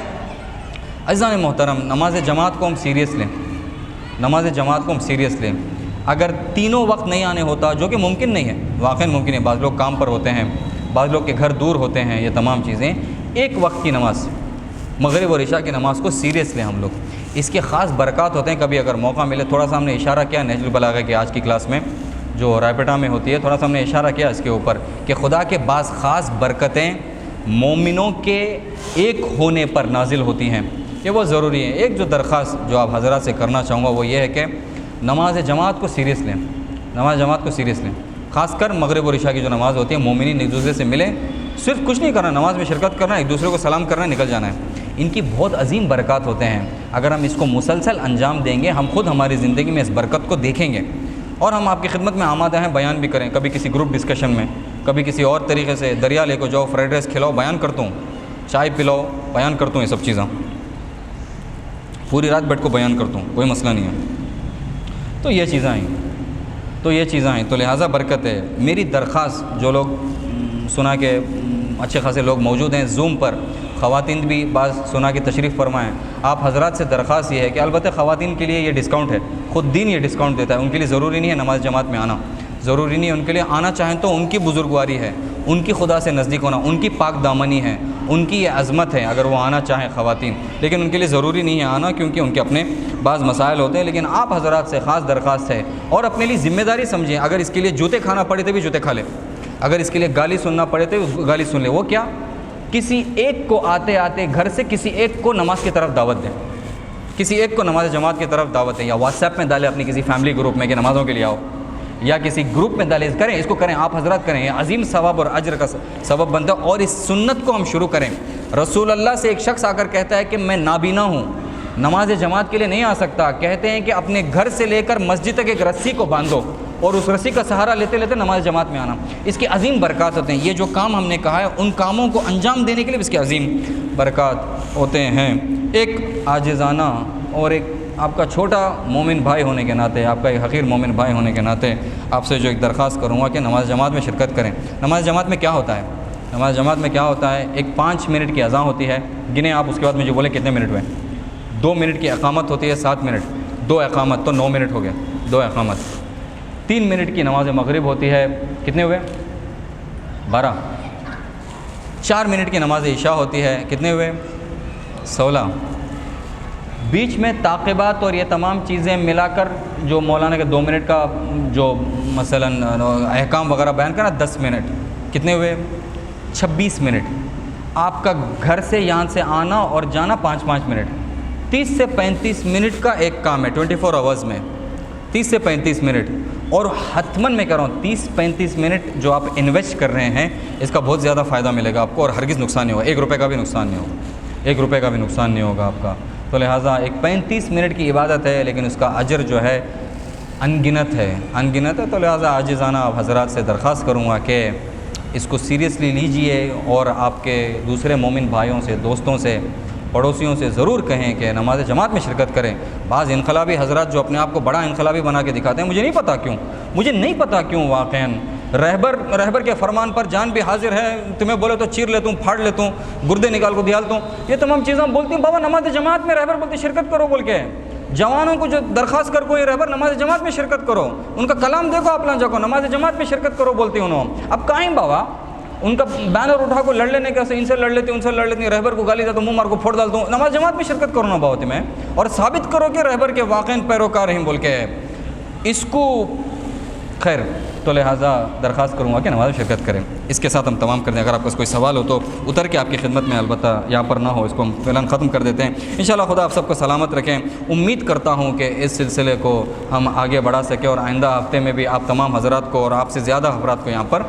عزیزان محترم, نماز جماعت کو ہم سیریس لیں. نماز جماعت کو ہم سیریس لیں. اگر تینوں وقت نہیں آنے ہوتا، جو کہ ممکن نہیں ہے، واقعی ممکن ہے، بعض لوگ کام پر ہوتے ہیں، بعض لوگ کے گھر دور ہوتے ہیں، یہ تمام چیزیں، ایک وقت کی نماز مغرب اور عشاء کی نماز کو سیریس لیں ہم لوگ. اس کے خاص برکات ہوتے ہیں. کبھی اگر موقع ملے، تھوڑا سا ہم نے اشارہ کیا نہج البلاغہ کی آج کی کلاس میں جو رائپیٹا میں ہوتی ہے، تھوڑا سا ہم نے اشارہ کیا اس کے اوپر کہ خدا کے بعض خاص برکتیں مومنوں کے ایک ہونے پر نازل ہوتی ہیں. یہ وہ ضروری ہے. ایک جو درخواست جو آپ حضرات سے کرنا چاہوں گا وہ یہ ہے کہ نماز جماعت کو سیریس لیں. نماز جماعت کو سیریس لیں. خاص کر مغرب اور عشاء کی جو نماز ہوتی ہے، مومنین ایک دوسرے سے ملیں، صرف کچھ نہیں کرنا، نماز میں شرکت کرنا، ایک دوسرے کو سلام کرنا، نکل جانا ہے. ان کی بہت عظیم برکات ہوتے ہیں. اگر ہم اس کو مسلسل انجام دیں گے، ہم خود ہماری زندگی میں اس برکت کو دیکھیں گے. اور ہم آپ کی خدمت میں آمادہ ہیں، بیان بھی کریں، کبھی کسی گروپ ڈسکشن میں، کبھی کسی اور طریقے سے، دریا لے کو جاؤ، فرائیڈ رائس کھلاؤ، بیان کرتا ہوں، چائے پلاؤ، بیان کرتا ہوں، یہ سب چیزیں پوری رات بیٹھ کو بیان کرتا ہوں، کوئی مسئلہ نہیں ہے. تو یہ چیزیں آئیں، تو لہٰذا برکت ہے. میری درخواست، جو لوگ سنا کہ اچھے خاصے لوگ موجود ہیں زوم پر، خواتین بھی بعض سنا کے تشریف فرمائیں، آپ حضرات سے درخواست یہ ہے کہ البتہ خواتین کے لیے یہ ڈسکاؤنٹ ہے، خود دین یہ ڈسکاؤنٹ دیتا ہے، ان کے لیے ضروری نہیں ہے نماز جماعت میں آنا، ضروری نہیں ہے. ان کے لیے آنا چاہیں تو ان کی بزرگواری ہے، ان کی خدا سے نزدیک ہونا، ان کی پاک دامنی ہے، ان کی یہ عظمت ہے اگر وہ آنا چاہیں خواتین. لیکن ان کے لیے ضروری نہیں ہے آنا، کیونکہ ان کے اپنے بعض مسائل ہوتے ہیں. لیکن آپ حضرات سے خاص درخواست ہے، اور اپنے لیے ذمہ داری سمجھیں. اگر اس کے لیے جوتے کھانا پڑے تو بھی جوتے کھا لیں، اگر اس کے لیے گالی سننا پڑے تو گالی سن لیں. وہ کیا؟ کسی ایک کو آتے آتے گھر سے کسی ایک کو نماز کی طرف دعوت دیں، کسی ایک کو نماز جماعت کی طرف دعوت دیں، یا واٹس ایپ میں ڈالیں اپنی کسی فیملی گروپ میں کہ نمازوں کے لیے آؤ، یا کسی گروپ میں ڈالیں. کریں، اس کو کریں، آپ حضرات کریں، یہ عظیم ثواب اور اجر کا سبب بنتا ہے. اور اس سنت کو ہم شروع کریں. رسول اللہ سے ایک شخص آ کر کہتا ہے کہ میں نابینا ہوں، نماز جماعت کے لیے نہیں آ سکتا. کہتے ہیں کہ اپنے گھر سے لے کر مسجد تک ایک رسی کو باندھو اور اس رسی کا سہارا لیتے لیتے نماز جماعت میں آنا. اس کی عظیم برکات ہوتے ہیں. یہ جو کام ہم نے کہا ہے، ان کاموں کو انجام دینے کے لیے اس کے عظیم برکات ہوتے ہیں. ایک عاجزانہ اور ایک آپ کا چھوٹا مومن بھائی ہونے کے ناطے، آپ کا ایک حقیر مومن بھائی ہونے کے ناطے آپ سے جو ایک درخواست کروں گا کہ نماز جماعت میں شرکت کریں. نماز جماعت میں کیا ہوتا ہے؟ نماز جماعت میں کیا ہوتا ہے؟ ایک 5 منٹ کی اذان ہوتی ہے، گنیں آپ، اس کے بعد مجھے بولیں کتنے منٹ ہوئے. 2 منٹ کی اقامت ہوتی ہے، 7 منٹ، 2 اقامت تو 9 منٹ ہو گئے، 2 اقامت. 3 منٹ کی نماز مغرب ہوتی ہے، کتنے ہوئے؟ 12. 4 منٹ کی نماز عشاء ہوتی ہے، کتنے ہوئے؟ 16. بیچ میں تعقیبات اور یہ تمام چیزیں ملا کر جو مولانا کے 2 منٹ کا جو مثلا احکام وغیرہ بیان کرنا، 10 منٹ، کتنے ہوئے؟ 26 منٹ. آپ کا گھر سے یہاں سے آنا اور جانا 5-5 منٹ. 30 سے 35 منٹ کا ایک کام ہے 24 آورز میں، 30 سے 35 منٹ. اور حتماً میں کہہ رہا ہوں 30-35 منٹ جو آپ انویسٹ کر رہے ہیں، اس کا بہت زیادہ فائدہ ملے گا آپ کو، اور ہرگز نقصان نہیں ہوگا. 1 روپے کا بھی نقصان نہیں ہوگا، 1 روپے کا بھی نقصان نہیں ہوگا آپ کا. تو لہٰذا ایک 35 منٹ کی عبادت ہے، لیکن اس کا اجر جو ہے انگنت ہے. تو لہٰذا عاجزانہ آپ حضرات سے درخواست کروں گا کہ اس کو سیریسلی لیجئے، اور آپ کے دوسرے مومن بھائیوں سے، دوستوں سے، پڑوسیوں سے ضرور کہیں کہ نماز جماعت میں شرکت کریں. بعض انقلابی حضرات جو اپنے آپ کو بڑا انقلابی بنا کے دکھاتے ہیں، مجھے نہیں پتہ کیوں واقعاً رہبر کے فرمان پر جان بھی حاضر ہے، تمہیں بولے تو چیر لیتا ہوں، پھاڑ لیتا ہوں، گردے نکال کو دھیالتا ہوں، یہ تمام چیزیں بولتی ہوں. بابا نماز جماعت میں رہبر بولتے شرکت کرو بول کے. جوانوں کو جو درخواست کر کو یہ رہبر نماز جماعت میں شرکت کرو، ان کا کلام دیکھو آپ لانجا کو، نماز جماعت میں شرکت کرو بولتے ہیں انہوں. اب کہیں بابا ان کا بینر اٹھا کو لڑ لینے کا، ان سے لڑ لیتے ان سے لڑ لیتے، رہبر کو گالی دیتا ہوں، منہ مار کو پھوڑ ڈالتا ہوں. نماز جماعت میں شرکت کرو نا بہت میں، اور ثابت کرو کہ رہبر کے واقعی پیروکار ہیں بول کے. اس کو خیر، تو لہٰذا درخواست کروں گا کہ نماز شرکت کریں. اس کے ساتھ ہم تمام کر دیں. اگر آپ کا کوئی سوال ہو تو اتر کے آپ کی خدمت میں، البتہ یہاں پر نہ ہو، اس کو ہم فی الحال ختم کر دیتے ہیں. انشاءاللہ خدا آپ سب کو سلامت رکھیں. امید کرتا ہوں کہ اس سلسلے کو ہم آگے بڑھا سکیں، اور آئندہ ہفتے میں بھی آپ تمام حضرات کو اور آپ سے زیادہ افراد کو یہاں پر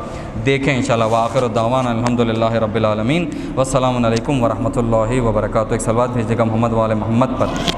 دیکھیں انشاءاللہ. وآخر الدعوانا الحمدللہ رب العالمین، والسلام علیکم ورحمۃ اللہ وبرکاتہ. ایک صلوات بھیج دے گا محمد وآل محمد پر.